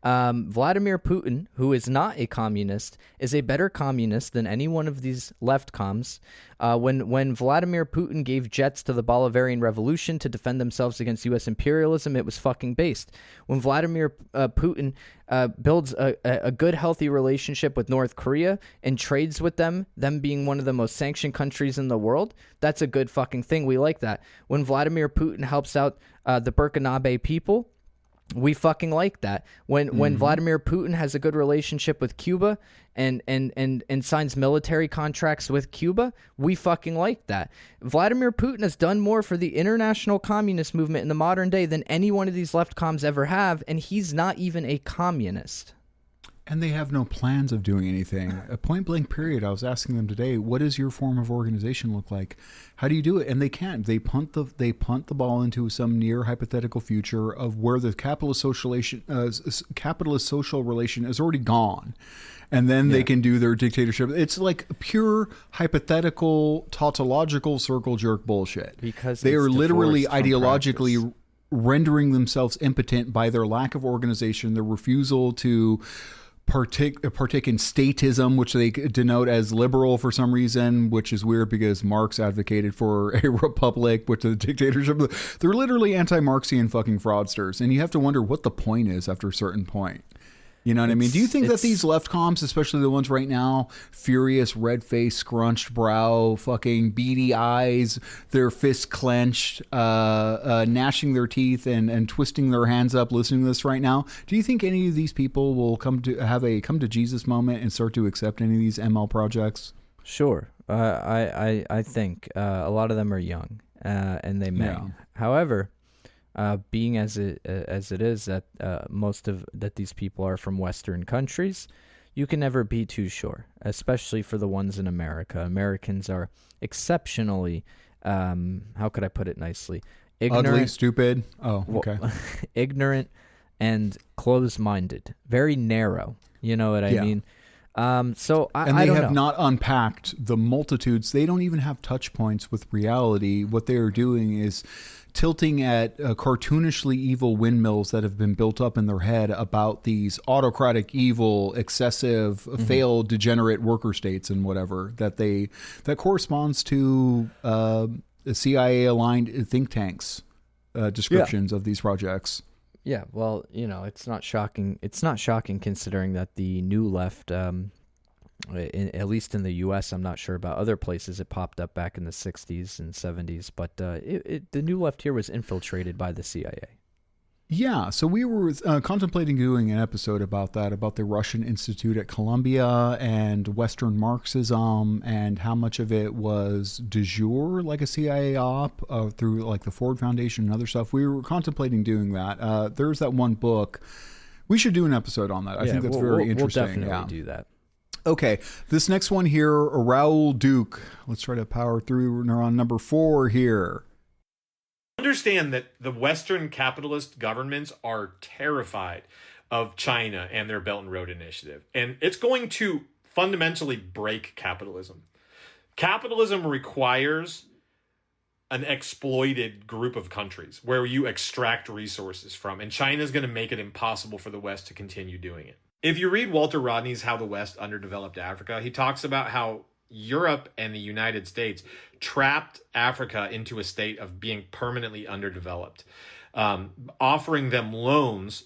Vladimir Putin, who is not a communist, is a better communist than any one of these left comms. When Vladimir Putin gave jets to the Bolivarian Revolution to defend themselves against U.S. imperialism, it was fucking based. When Vladimir Putin builds a good, healthy relationship with North Korea and trades with them being one of the most sanctioned countries in the world, that's a good fucking thing. We like that. When Vladimir Putin helps out the Burkinabe people, we fucking like that. When Vladimir Putin has a good relationship with Cuba and signs military contracts with Cuba, we fucking like that. Vladimir Putin has done more for the international communist movement in the modern day than any one of these left comms ever have, and he's not even a communist. And they have no plans of doing anything. A point blank period. I was asking them today, what does your form of organization look like? How do you do it? And they can't. They punt the ball into some near hypothetical future of where the capitalist social relation is already gone. And then they can do their dictatorship. It's like pure hypothetical, tautological circle jerk bullshit. Because they are literally ideologically rendering themselves impotent by their lack of organization, their refusal to partake in statism, which they denote as liberal for some reason, which is weird because Marx advocated for a republic, which is a dictatorship. They're literally anti-Marxian fucking fraudsters. And you have to wonder what the point is after a certain point. You know what I mean? Do you think that these left comms, especially the ones right now, furious, red-faced, scrunched brow, fucking beady eyes, their fists clenched, gnashing their teeth and twisting their hands up, listening to this right now, do you think any of these people will come to Jesus moment and start to accept any of these ML projects? Sure. I think a lot of them are young, and they may. Yeah. However, being as it is that most of that these people are from Western countries, you can never be too sure, especially for the ones in America. Americans are exceptionally, how could I put it nicely? Ignorant, ugly, stupid. Oh, okay. Ignorant and closed-minded, very narrow. You know what I mean? So I don't know. Not unpacked the multitudes. They don't even have touch points with reality. What they are doing is tilting at cartoonishly evil windmills that have been built up in their head about these autocratic, evil, excessive, failed, degenerate worker states and whatever that corresponds to CIA-aligned think tanks descriptions of these projects. Yeah, well, it's not shocking. It's not shocking considering that the new left, at least in the U.S., I'm not sure about other places, it popped up back in the 60s and 70s, but the new left here was infiltrated by the CIA. Yeah, so we were contemplating doing an episode about that, about the Russian Institute at Columbia and Western Marxism and how much of it was de jure, like a CIA op, through like the Ford Foundation and other stuff. We were contemplating doing that. There's that one book. We should do an episode on that. I think that's very interesting. We'll definitely do that. Okay, this next one here, Raoul Duke. Let's try to power through. We're on number 4 here. Understand that the Western capitalist governments are terrified of China and their Belt and Road Initiative. And it's going to fundamentally break capitalism. Capitalism requires an exploited group of countries where you extract resources from, and China is going to make it impossible for the West to continue doing it. If you read Walter Rodney's How the West Underdeveloped Africa, he talks about how Europe and the United States trapped Africa into a state of being permanently underdeveloped, offering them loans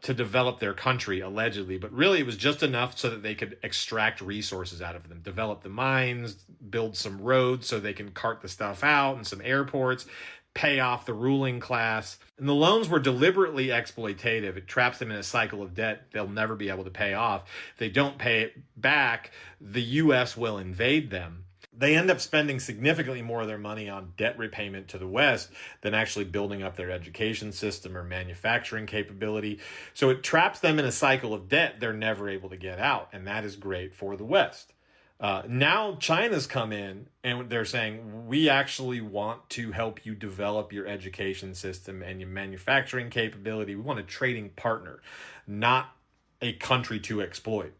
to develop their country, allegedly. But really, it was just enough so that they could extract resources out of them, develop the mines, build some roads so they can cart the stuff out, and some airports, pay off the ruling class. And the loans were deliberately exploitative. It traps them in a cycle of debt they'll never be able to pay off. If they don't pay it back, the U.S. will invade them. They end up spending significantly more of their money on debt repayment to the West than actually building up their education system or manufacturing capability. So it traps them in a cycle of debt they're never able to get out, and that is great for the West. Now China's come in and they're saying, we actually want to help you develop your education system and your manufacturing capability. We want a trading partner, not a country to exploit.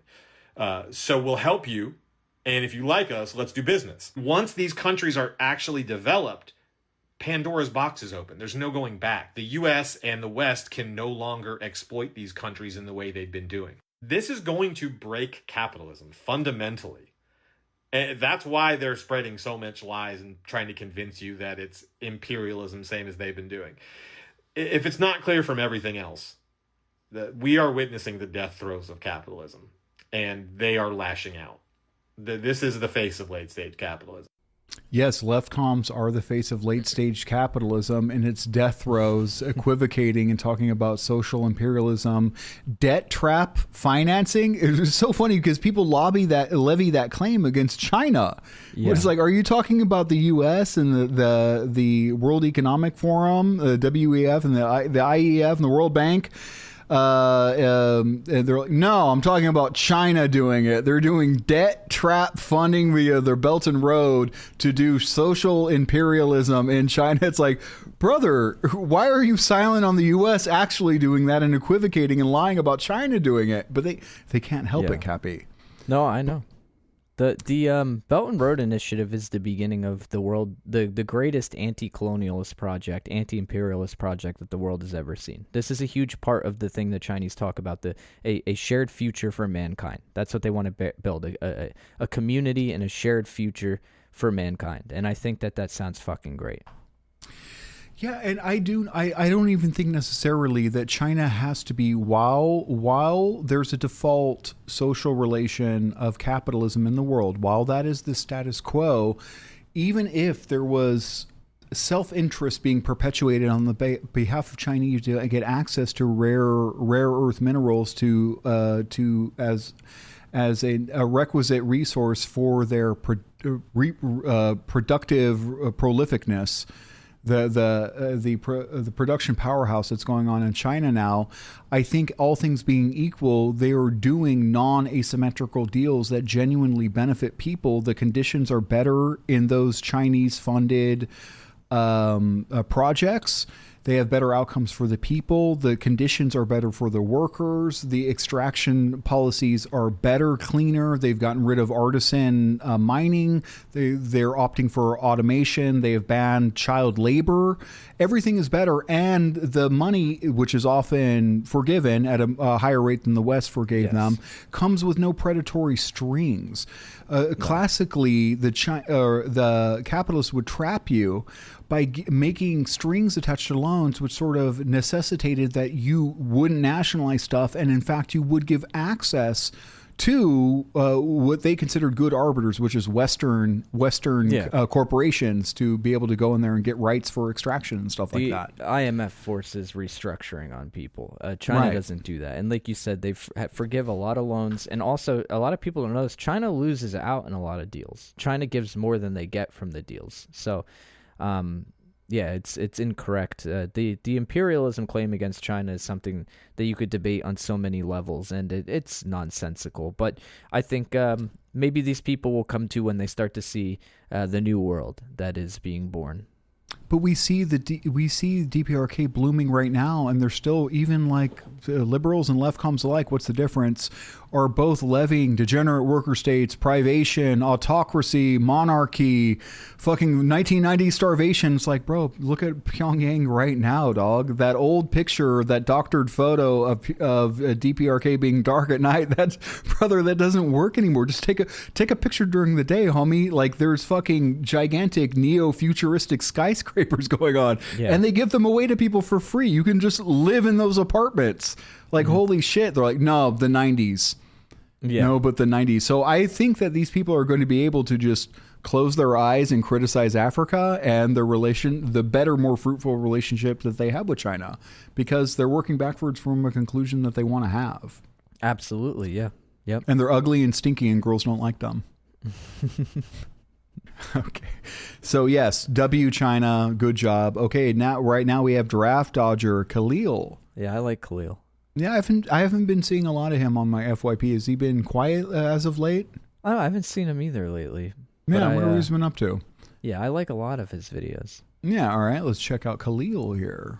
So we'll help you. And if you like us, let's do business. Once these countries are actually developed, Pandora's box is open. There's no going back. The US and the West can no longer exploit these countries in the way they've been doing. This is going to break capitalism fundamentally. And that's why they're spreading so much lies and trying to convince you that it's imperialism, same as they've been doing. If it's not clear from everything else, that we are witnessing the death throes of capitalism, and they are lashing out. This is the face of late-stage capitalism. Yes, leftcoms are the face of late-stage capitalism and its death throes, equivocating and talking about social imperialism, debt trap financing. It was so funny because people levy that claim against China. Yeah. It's like, are you talking about the U.S. and the World Economic Forum, the WEF and the IEF and the World Bank? And they're like, no, I'm talking about China doing it. They're doing debt trap funding via their Belt and Road to do social imperialism in China. It's like, brother, why are you silent on the U.S. actually doing that and equivocating and lying about China doing it? But they can't help it, Cappy. No, I know. The Belt and Road Initiative is the beginning of the world, the greatest anti-colonialist project, anti-imperialist project that the world has ever seen. This is a huge part of the thing the Chinese talk about, a shared future for mankind. That's what they want to build, a community and a shared future for mankind. And I think that sounds fucking great. Yeah, and I don't even think necessarily that China has to be, while there's a default social relation of capitalism in the world, while that is the status quo, even if there was self-interest being perpetuated on the behalf of Chinese to get access to rare earth minerals as a requisite resource for their productive prolificness. The production powerhouse that's going on in China now, I think all things being equal, they are doing non-asymmetrical deals that genuinely benefit people. The conditions are better in those Chinese-funded projects. They have better outcomes for the people. The conditions are better for the workers. The extraction policies are better, cleaner. They've gotten rid of artisan mining. They're opting for automation. They have banned child labor. Everything is better. And the money, which is often forgiven at a higher rate than the West forgave them, comes with no predatory strings. Classically, the capitalists would trap you by making strings attached to loans, which sort of necessitated that you wouldn't nationalize stuff, and in fact, you would give access to what they considered good arbiters, which is Western corporations, to be able to go in there and get rights for extraction and stuff like that. The IMF forces restructuring on people. China doesn't do that. And like you said, they forgive a lot of loans. And also, a lot of people don't know this, China loses out in a lot of deals. China gives more than they get from the deals. So, it's incorrect. The imperialism claim against China is something that you could debate on so many levels, and it's nonsensical. But I think maybe these people will come to when they start to see the new world that is being born. But we see DPRK blooming right now, and they're still, even like liberals and leftcoms alike, what's the difference? Are both levying degenerate worker states, privation, autocracy, monarchy, fucking 1990s starvation. It's like, bro, look at Pyongyang right now, dog. That old picture, that doctored photo of DPRK being dark at night, that's, brother, that doesn't work anymore. Just take a picture during the day, homie. Like, there's fucking gigantic neo-futuristic skyscrapers going on, and they give them away to people for free. You can just live in those apartments. Like, holy shit. They're like, no, the 90s. Yeah. No, but the 90s. So I think that these people are going to be able to just close their eyes and criticize Africa and the better, more fruitful relationship that they have with China, because they're working backwards from a conclusion that they want to have. Absolutely, yeah. Yep. And they're ugly and stinky and girls don't like them. Okay. So yes, W China, good job. Okay, right now we have draft dodger Khalil. Yeah, I like Khalil. Yeah, I haven't been seeing a lot of him on my FYP. Has he been quiet as of late? I haven't seen him either lately. Yeah, I wonder what he's been up to. Yeah, I like a lot of his videos. Yeah, all right, let's check out Khalil here.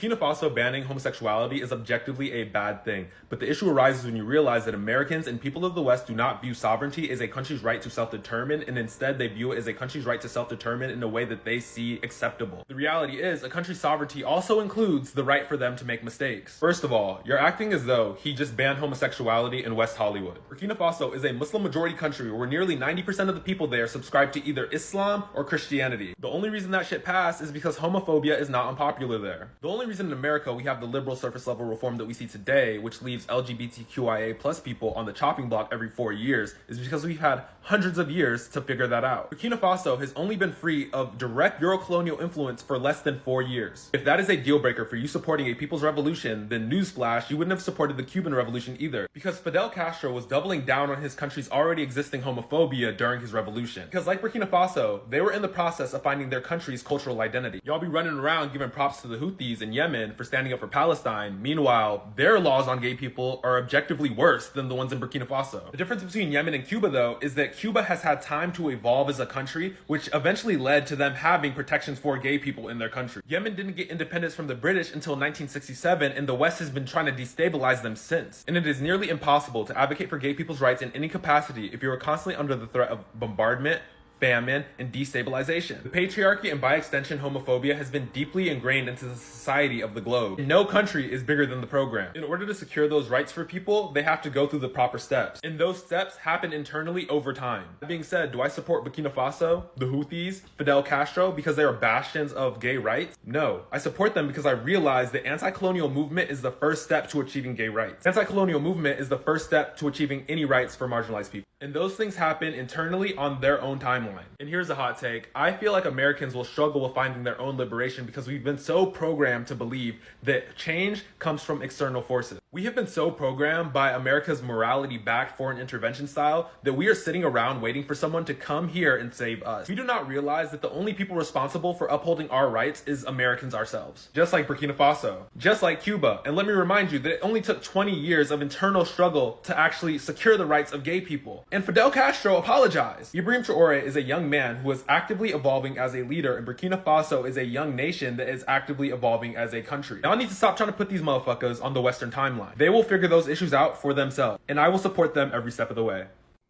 Burkina Faso banning homosexuality is objectively a bad thing, but the issue arises when you realize that Americans and people of the West do not view sovereignty as a country's right to self-determine, and instead they view it as a country's right to self-determine in a way that they see acceptable. The reality is, a country's sovereignty also includes the right for them to make mistakes. First of all, you're acting as though he just banned homosexuality in West Hollywood. Burkina Faso is a Muslim-majority country where nearly 90% of the people there subscribe to either Islam or Christianity. The only reason that shit passed is because homophobia is not unpopular there. The only reason in America we have the liberal surface level reform that we see today, which leaves LGBTQIA plus people on the chopping block every 4 years, is because we've had hundreds of years to figure that out. Burkina Faso has only been free of direct Euro-colonial influence for less than 4 years. If that is a deal breaker for you supporting a people's revolution, then newsflash, you wouldn't have supported the Cuban Revolution either, because Fidel Castro was doubling down on his country's already existing homophobia during his revolution. Because like Burkina Faso, they were in the process of finding their country's cultural identity. Y'all be running around giving props to the Houthis in Yemen for standing up for Palestine. Meanwhile, their laws on gay people are objectively worse than the ones in Burkina Faso. The difference between Yemen and Cuba, though, is that Cuba has had time to evolve as a country, which eventually led to them having protections for gay people in their country. Yemen didn't get independence from the British until 1967, and the West has been trying to destabilize them since. And it is nearly impossible to advocate for gay people's rights in any capacity if you are constantly under the threat of bombardment, famine, and destabilization. The patriarchy and by extension homophobia has been deeply ingrained into the society of the globe. No country is bigger than the program. In order to secure those rights for people, they have to go through the proper steps. And those steps happen internally over time. That being said, do I support Burkina Faso, the Houthis, Fidel Castro because they are bastions of gay rights? No. I support them because I realize the anti-colonial movement is the first step to achieving gay rights. Anti-colonial movement is the first step to achieving any rights for marginalized people. And those things happen internally on their own timeline. And here's a hot take. I feel like Americans will struggle with finding their own liberation because we've been so programmed to believe that change comes from external forces. We have been so programmed by America's morality-backed foreign intervention style that we are sitting around waiting for someone to come here and save us. We do not realize that the only people responsible for upholding our rights is Americans ourselves. Just like Burkina Faso. Just like Cuba. And let me remind you that it only took 20 years of internal struggle to actually secure the rights of gay people. And Fidel Castro apologized. Ibrahim Traore is a young man who is actively evolving as a leader, and Burkina Faso is a young nation that is actively evolving as a country. Y'all need to stop trying to put these motherfuckers on the Western timeline. They will figure those issues out for themselves, and I will support them every step of the way.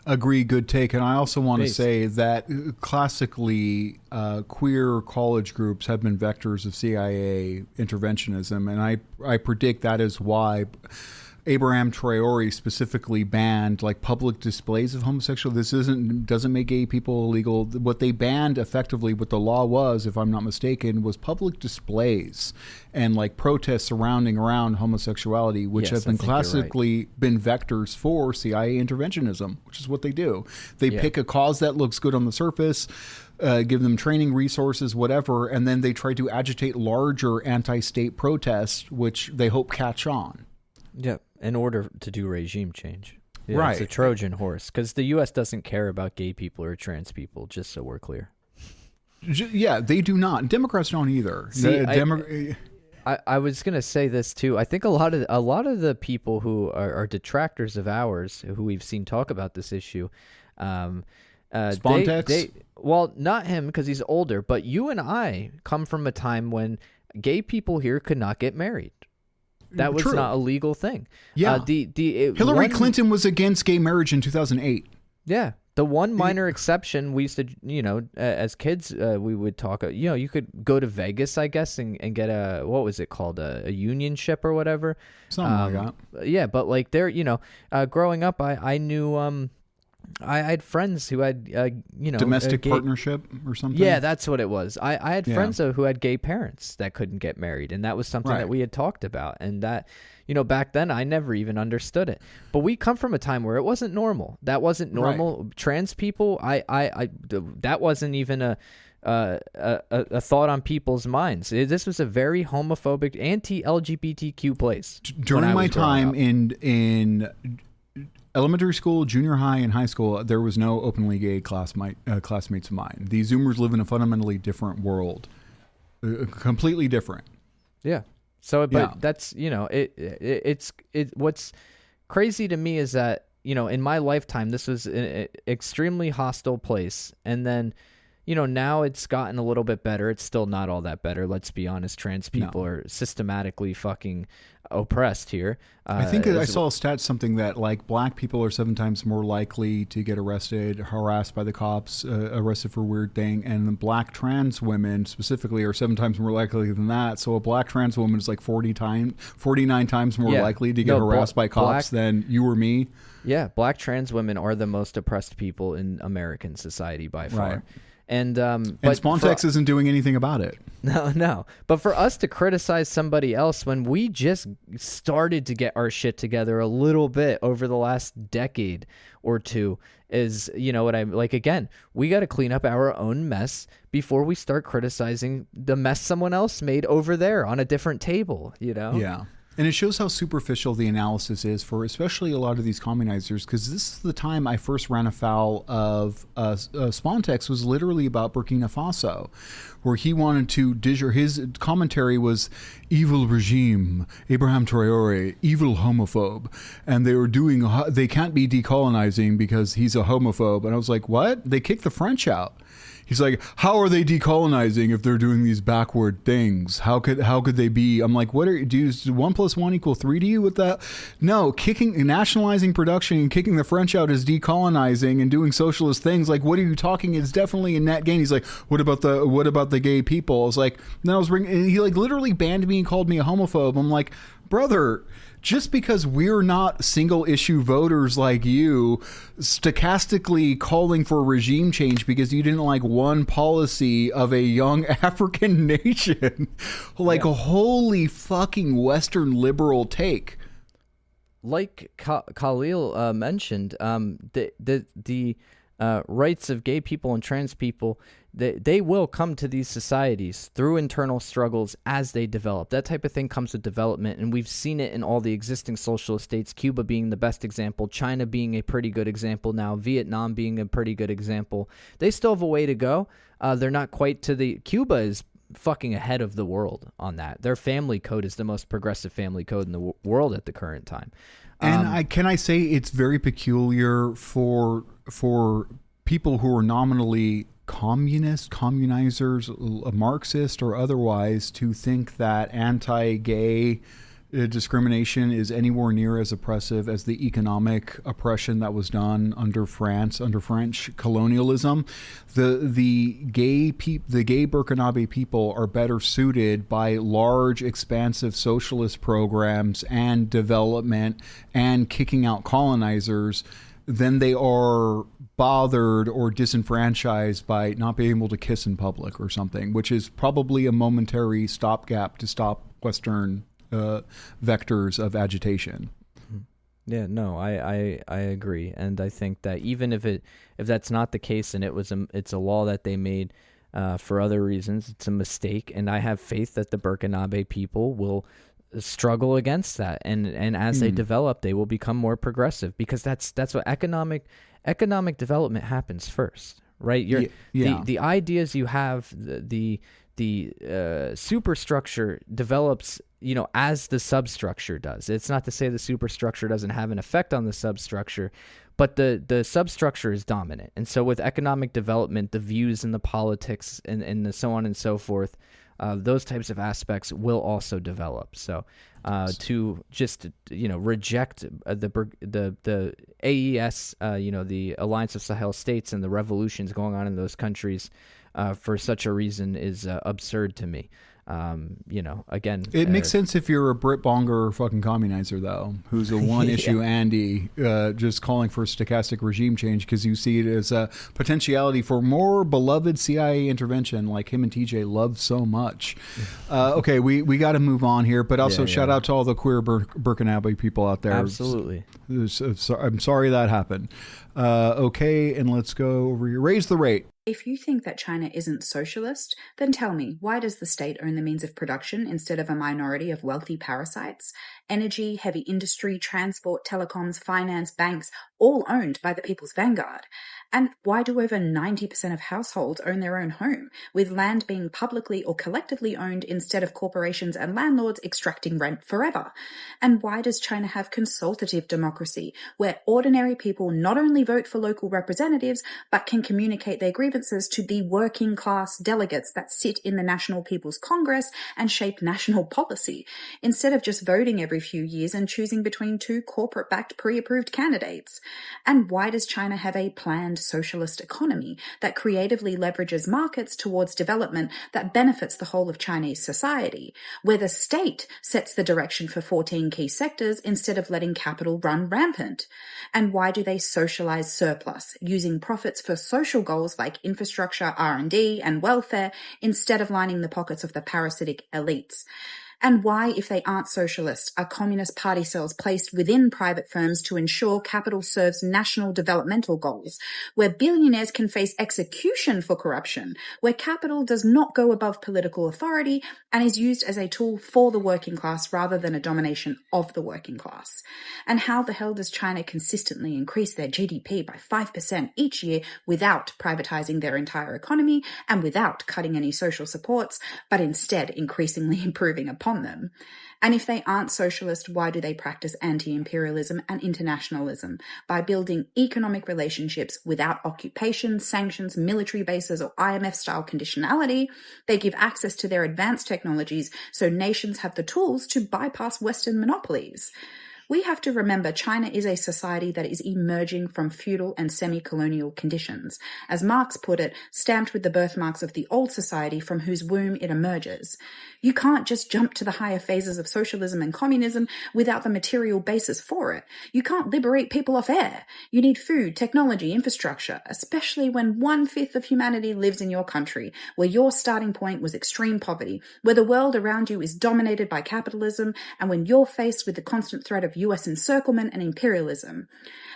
Agree, good take. And I also want to say that classically queer college groups have been vectors of CIA interventionism, and I predict that is why Abraham Traore specifically banned like public displays of homosexuality. This doesn't make gay people illegal. What they banned effectively, what the law was, if I'm not mistaken, was public displays and like protests surrounding around homosexuality, which have been classically been vectors for CIA interventionism, which is what they do. They pick a cause that looks good on the surface, give them training resources, whatever, and then they try to agitate larger anti-state protests, which they hope catch on. Yep. In order to do regime change. Yeah, right. It's a Trojan horse because the U.S. doesn't care about gay people or trans people, just so we're clear. Yeah, they do not. Democrats don't either. See, I was going to say this too. I think a lot of the people who are detractors of ours, who we've seen talk about this issue, Spontex? Well, not him because he's older, but you and I come from a time when gay people here could not get married. That was not a legal thing. Yeah. Hillary Clinton was against gay marriage in 2008. Yeah. The one minor exception, we used to, as kids, we would talk, you could go to Vegas, I guess, and get what was it called? A union ship or whatever. Something like that. Yeah. But like there, growing up, I knew, I had friends who had, domestic partnership or something. Yeah, that's what it was. I had friends who had gay parents that couldn't get married, and that was something that we had talked about. And that, back then I never even understood it. But we come from a time where it wasn't normal. That wasn't normal. Right. Trans people, that wasn't even a thought on people's minds. This was a very homophobic, anti-LGBTQ place. During my time in elementary school, junior high, and high school, there was no openly gay classmates of mine. These Zoomers live in a fundamentally different world, completely different. Yeah. So, but that's it's what's crazy to me is that in my lifetime this was an extremely hostile place, and then now it's gotten a little bit better. It's still not all that better. Let's be honest. Trans people are systematically fucking oppressed here. I think I saw a stat, something that like black people are 7 times more likely to get arrested, harassed by the cops, arrested for weird thing, and black trans women specifically are 7 times more likely than that. So a black trans woman is like 49 times more likely to get harassed by cops than you or me. Yeah, black trans women are the most oppressed people in American society by far. Right. And Spontex isn't doing anything about it. No. But for us to criticize somebody else when we just started to get our shit together a little bit over the last decade or two is, what I'm like, again, we got to clean up our own mess before we start criticizing the mess someone else made over there on a different table, Yeah. And it shows how superficial the analysis is for especially a lot of these communizers, because this is the time I first ran afoul of Spontex was literally about Burkina Faso, where he wanted to his commentary was evil regime, Abraham Traore, evil homophobe, and they can't be decolonizing because he's a homophobe. And I was like, what? They kicked the French out. He's like, how are they decolonizing if they're doing these backward things? How could they be? I'm like, what does 1 + 1 = 3 to you with that? No, nationalizing production and kicking the French out is decolonizing and doing socialist things. Like, what are you talking? It's definitely a net gain. He's like, what about the gay people? I was like, no, he like literally banned me and called me a homophobe. I'm like, brother, just because we're not single issue voters like you, stochastically calling for regime change because you didn't like one policy of a young African nation, like a holy fucking Western liberal take. Like Khalil mentioned, the rights of gay people and trans people, they will come to these societies through internal struggles as they develop. That type of thing comes with development, and we've seen it in all the existing socialist states, Cuba being the best example, China being a pretty good example now, Vietnam being a pretty good example. They still have a way to go. They're not quite to Cuba is fucking ahead of the world on that. Their family code is the most progressive family code in the world at the current time. And can I say it's very peculiar for people who are nominally communizers, Marxist or otherwise, to think that anti-gay discrimination is anywhere near as oppressive as the economic oppression that was done under French colonialism. The gay Burkinabe people are better suited by large, expansive socialist programs and development and kicking out colonizers than they are bothered or disenfranchised by not being able to kiss in public or something, which is probably a momentary stopgap to stop Western vectors of agitation. Yeah, no, I agree, and I think that even if that's not the case, and it's a law that they made for other reasons, it's a mistake, and I have faith that the Burkinabe people will struggle against that, and as they develop, they will become more progressive, because that's what economic development happens first, right? The ideas you have, the superstructure develops, as the substructure does. It's not to say the superstructure doesn't have an effect on the substructure, but the substructure is dominant. And so with economic development, the views and the politics and the so on and so forth, those types of aspects will also develop. So to just reject the AES, the Alliance of Sahel States, and the revolutions going on in those countries for such a reason is absurd to me. Again, it makes sense if you're a Brit Bonger fucking communizer, though, who's a one issue Andy, just calling for stochastic regime change because you see it as a potentiality for more beloved CIA intervention like him and TJ love so much. Okay, we got to move on here, but also shout out to all the queer Birkenabby people out there. Absolutely. I'm sorry that happened. Okay, and let's go over here. Raise the rate. If you think that China isn't socialist, then tell me, why does the state own the means of production instead of a minority of wealthy parasites? Energy, heavy industry, transport, telecoms, finance, banks, all owned by the people's vanguard. And why do over 90% of households own their own home, with land being publicly or collectively owned instead of corporations and landlords extracting rent forever? And why does China have consultative democracy, where ordinary people not only vote for local representatives, but can communicate their grievances to the working class delegates that sit in the National People's Congress and shape national policy, instead of just voting every few years and choosing between two corporate-backed pre-approved candidates? And why does China have a planned socialist economy that creatively leverages markets towards development that benefits the whole of Chinese society, where the state sets the direction for 14 key sectors instead of letting capital run rampant? And why do they socialize surplus, using profits for social goals like infrastructure, R&D, and welfare instead of lining the pockets of the parasitic elites? And why, if they aren't socialist, are Communist Party cells placed within private firms to ensure capital serves national developmental goals, where billionaires can face execution for corruption, where capital does not go above political authority and is used as a tool for the working class rather than a domination of the working class? And how the hell does China consistently increase their GDP by 5% each year without privatizing their entire economy and without cutting any social supports, but instead increasingly improving upon them? And if they aren't socialist, why do they practice anti-imperialism and internationalism by building economic relationships without occupation, sanctions, military bases, or IMF-style conditionality? They give access to their advanced technologies so nations have the tools to bypass Western monopolies. We have to remember China is a society that is emerging from feudal and semi-colonial conditions, as Marx put it, stamped with the birthmarks of the old society from whose womb it emerges. You can't just jump to the higher phases of socialism and communism without the material basis for it. You can't liberate people off air. You need food, technology, infrastructure, especially when 1/5 of humanity lives in your country, where your starting point was extreme poverty, where the world around you is dominated by capitalism, and when you're faced with the constant threat of US encirclement and imperialism.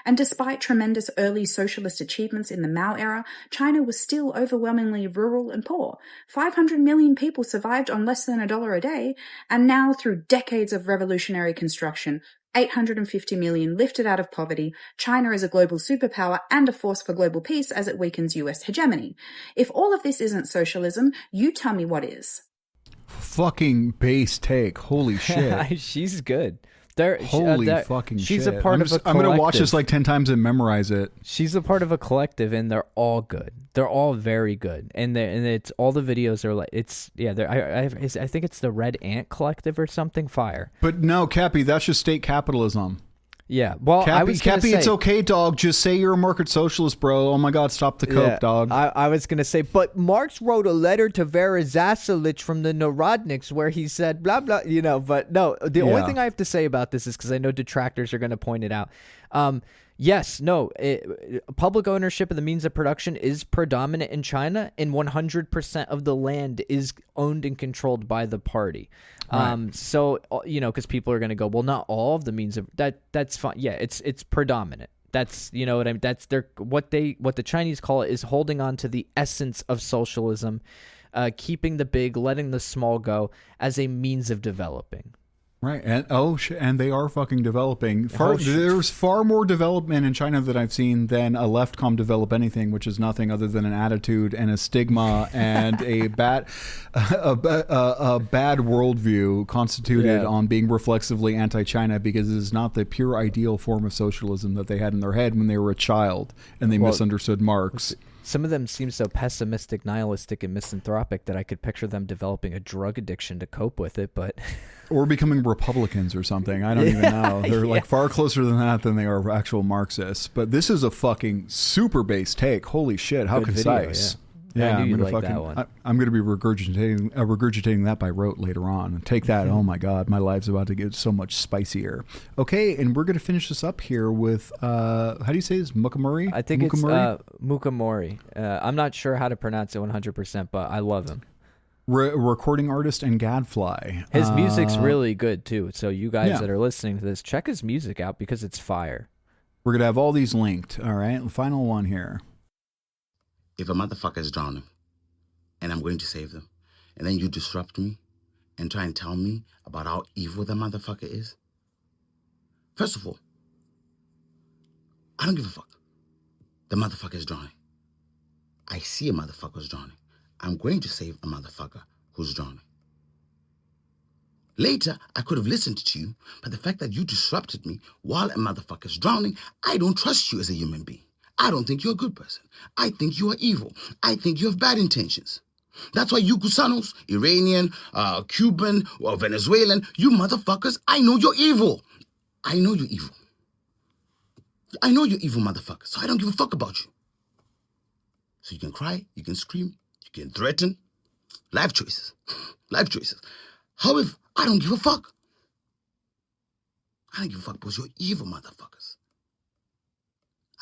And despite tremendous early socialist achievements in the Mao era, China was still overwhelmingly rural and poor. 500 million people survived on less than $1 a day, and now through decades of revolutionary construction, 850 million lifted out of poverty, China is a global superpower and a force for global peace as it weakens US hegemony. If all of this isn't socialism, you tell me what is. Fucking base take. Holy shit. She's good. Holy fucking shit. She's a part of a collective. I'm going to watch this like 10 times and memorize it. She's a part of a collective, and they're all good. They're all very good. And it's all the videos are like, it's, yeah, I think it's the Red Ant Collective or something, fire. But no, Cappy, that's just state capitalism. Yeah, well, Cappy, it's okay, dog. Just say you're a market socialist, bro. Oh my God, stop the coke, dog. I was gonna say, but Marx wrote a letter to Vera Zasilic from the Narodniks where he said blah blah, But no, the only thing I have to say about this is because I know detractors are gonna point it out. Public ownership of the means of production is predominant in China, and 100% of the land is owned and controlled by the party. Right. So, because people are going to go, well, not all of the means of that's fine. Yeah, it's predominant. That's, what I mean? That's what the Chinese call it is holding on to the essence of socialism, keeping the big, letting the small go as a means of developing. Right, and they are fucking developing. Oh, shit. There's far more development in China that I've seen than a leftcom develop anything, which is nothing other than an attitude and a stigma and a bad worldview constituted on being reflexively anti-China, because it is not the pure ideal form of socialism that they had in their head when they were a child and they misunderstood Marx. Some of them seem so pessimistic, nihilistic, and misanthropic that I could picture them developing a drug addiction to cope with it, but... Or becoming Republicans or something. I don't even know. They're like far closer than that than they are actual Marxists. But this is a fucking super base take. Holy shit, how Good concise. Video, yeah, I knew I'm you'd gonna like fucking, that one. I'm going to be regurgitating that by rote later on. Take that. Oh my God, my life's about to get so much spicier. Okay, and we're going to finish this up here with, how do you say this? Mukamuri? I think it's Mukamori. I'm not sure how to pronounce it 100%, but I love him. Recording artist and gadfly. His music's really good too. So you guys that are listening to this, check his music out because it's fire. We're going to have all these linked. All right, the final one here. If a motherfucker is drowning and I'm going to save them, and then you disrupt me and try and tell me about how evil the motherfucker is, first of all, I don't give a fuck. The motherfucker is drowning. I see a motherfucker is drowning. I'm going to save a motherfucker who's drowning. Later, I could have listened to you, but the fact that you disrupted me while a motherfucker's drowning, I don't trust you as a human being. I don't think you're a good person. I think you are evil. I think you have bad intentions. That's why you Gusanos, Iranian, Cuban, or Venezuelan, you motherfuckers, I know you're evil. I know you're evil. I know you're evil, motherfucker, so I don't give a fuck about you. So you can cry, you can scream, you can threaten. Life choices. Life choices. However, I don't give a fuck. I don't give a fuck because you're evil motherfuckers.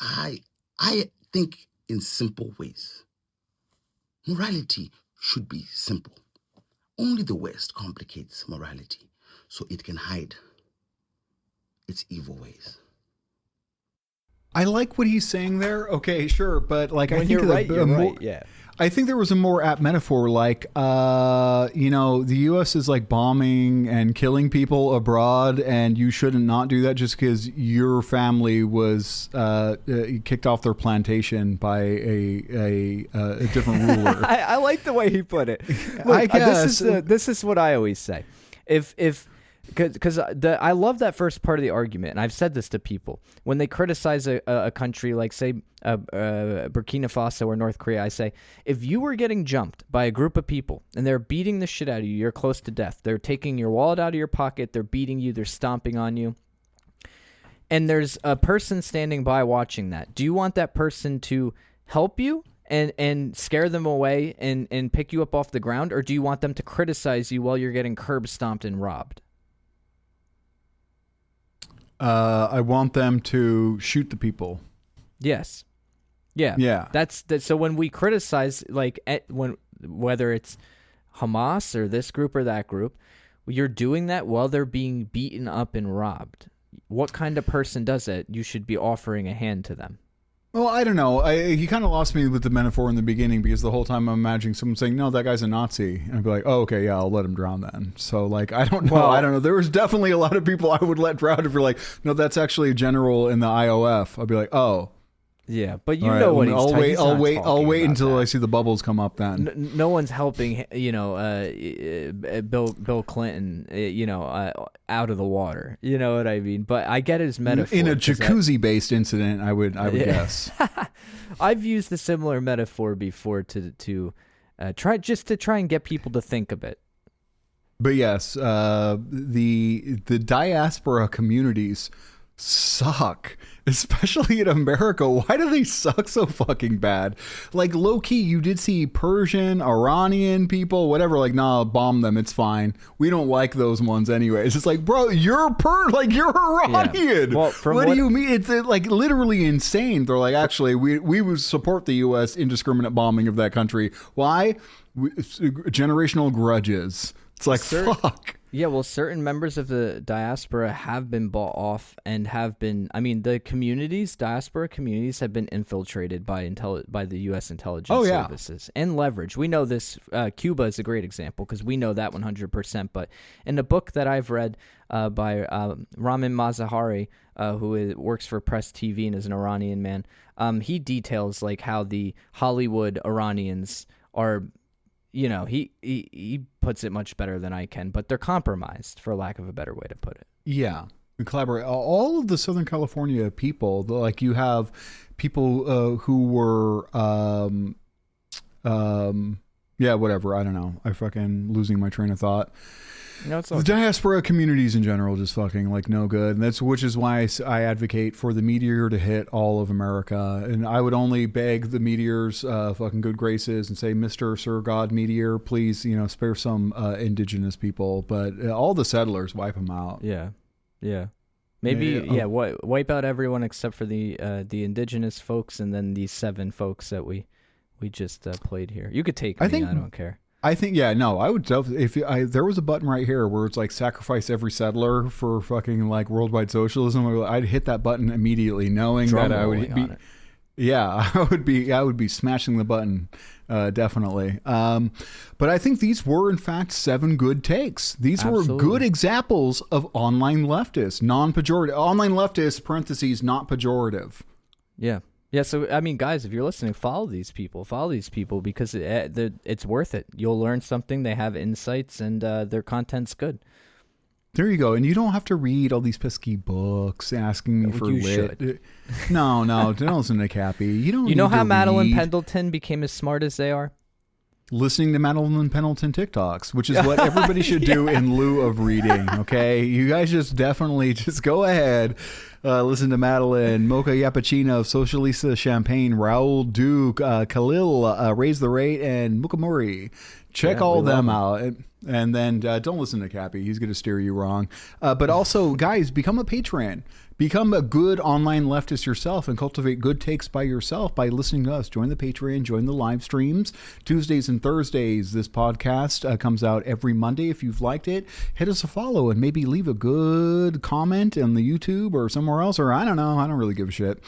I think in simple ways. Morality should be simple. Only the West complicates morality so it can hide its evil ways. I like what he's saying there. Okay, sure, but like When I think you're right. Yeah. I think there was a more apt metaphor, like, the U.S. is like bombing and killing people abroad, and you shouldn't not do that just because your family was kicked off their plantation by a different ruler. I like the way he put it. Look, I guess this is what I always say. Because I love that first part of the argument, and I've said this to people when they criticize a country like, say, Burkina Faso or North Korea. I say, if you were getting jumped by a group of people and they're beating the shit out of you, you're close to death. They're taking your wallet out of your pocket. They're beating you. They're stomping on you. And there's a person standing by watching that. Do you want that person to help you and scare them away and pick you up off the ground, or do you want them to criticize you while you're getting curb stomped and robbed? I want them to shoot the people. Yes. Yeah. Yeah. That's so when we criticize, like, whether it's Hamas or this group or that group, you're doing that while they're being beaten up and robbed. What kind of person does it? You should be offering a hand to them. Well, I don't know. He kind of lost me with the metaphor in the beginning, because the whole time I'm imagining someone saying, no, that guy's a Nazi. And I'd be like, oh, okay, yeah, I'll let him drown then. So, like, I don't know. Well, I don't know. There was definitely a lot of people I would let drown if you're like, no, that's actually a general in the IOF. I'd be like, oh. Yeah, but you right, know what I'll wait until that. I see the bubbles come up then. No one's helping, Bill Clinton, out of the water. You know what I mean? But I get his metaphor. In a jacuzzi-based incident, I would guess. I've used a similar metaphor before to try and get people to think a bit. But yes, the diaspora communities suck, especially in America. Why do they suck so fucking bad? Like, low-key, you did see Persian, Iranian people, whatever, like, nah, bomb them, it's fine. We don't like those ones anyways. It's like, bro, you're Iranian. Yeah. Well, what do you mean? It's like literally insane. They're like, actually, we would support the U.S. indiscriminate bombing of that country. Why? Generational grudges. It's like, fuck. Yeah, well, certain members of the diaspora have been bought off and have been. I mean, the diaspora communities, have been infiltrated by the U.S. intelligence services and leverage. We know this. Cuba is a great example because we know that 100%. But in a book that I've read by Ramin Mazahari, who works for Press TV and is an Iranian man, he details like how the Hollywood Iranians are. You know, he puts it much better than I can, but they're compromised, for lack of a better way to put it. Yeah. We collaborate. All of the Southern California people, like you have people who were, yeah, whatever. I don't know. I fucking losing my train of thought. No, it's the diaspora communities in general just fucking like no good. And which is why I advocate for the meteor to hit all of America. And I would only beg the meteor's fucking good graces and say, Mr. Sir God Meteor, please, spare some indigenous people. But all the settlers, wipe them out. Yeah. Yeah. Maybe, wipe out everyone except for the indigenous folks and then these 7 folks that we just played here. You could take me, I don't care. I think, I would if there was a button right here where it's like sacrifice every settler for fucking like worldwide socialism, I'd hit that button immediately, knowing that I would be, I would be smashing the button, definitely. But I think these were in fact 7 good takes. These were good examples of online leftists, non-pejorative, online leftists, parentheses, not pejorative. Yeah. Yeah, so, I mean, guys, if you're listening, follow these people because it's worth it. You'll learn something, they have insights, and their content's good. There you go. And you don't have to read all these pesky books asking me for lit. Should. No, don't listen to Cappy. You don't. You know how Madeline Pendleton became as smart as they are? Listening to Madeline Pendleton TikToks, which is what everybody should do in lieu of reading, okay? You guys just go ahead, listen to Madeline, Mocha Yappuccino, Socialista Champagne, Raul Duke, Khalil, Raise the Rate, and Mukamuri. Check all them out. And then don't listen to Cappy. He's going to steer you wrong. But also, guys, become a patron. Become a good online leftist yourself and cultivate good takes by yourself by listening to us. Join the Patreon, join the live streams. Tuesdays and Thursdays, this podcast comes out every Monday. If you've liked it, hit us a follow and maybe leave a good comment on the YouTube or somewhere else. Or I don't know. I don't really give a shit.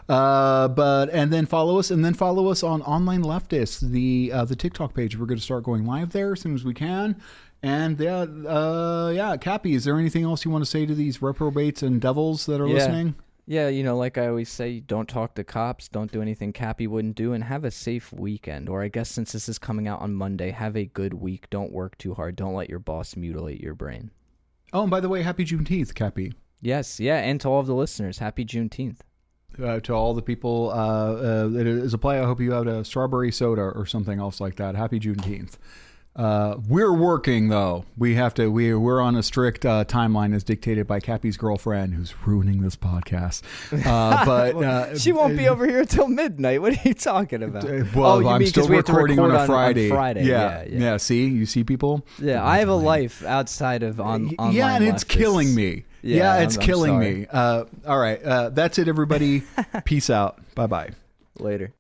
And then follow us on Online Leftists, the TikTok page. We're going to start going live there as soon as we can. And Cappy, is there anything else you want to say to these reprobates and devils that are listening? Yeah, like I always say, don't talk to cops, don't do anything Cappy wouldn't do, and have a safe weekend. Or I guess since this is coming out on Monday, have a good week. Don't work too hard. Don't let your boss mutilate your brain. Oh, and by the way, happy Juneteenth, Cappy. Yes, and to all of the listeners, happy Juneteenth. To all the people that is apply, I hope you had a strawberry soda or something else like that. Happy Juneteenth. We're working though. We're on a strict timeline as dictated by Cappy's girlfriend, who's ruining this podcast. But she won't be over here until midnight. What are you talking about? I'm still recording on a Friday. Yeah. See, you see people. Yeah, I have a life outside of online. Yeah, and it's killing me. Yeah, it's killing me. All right, that's it, everybody. Peace out. Bye-bye. Later.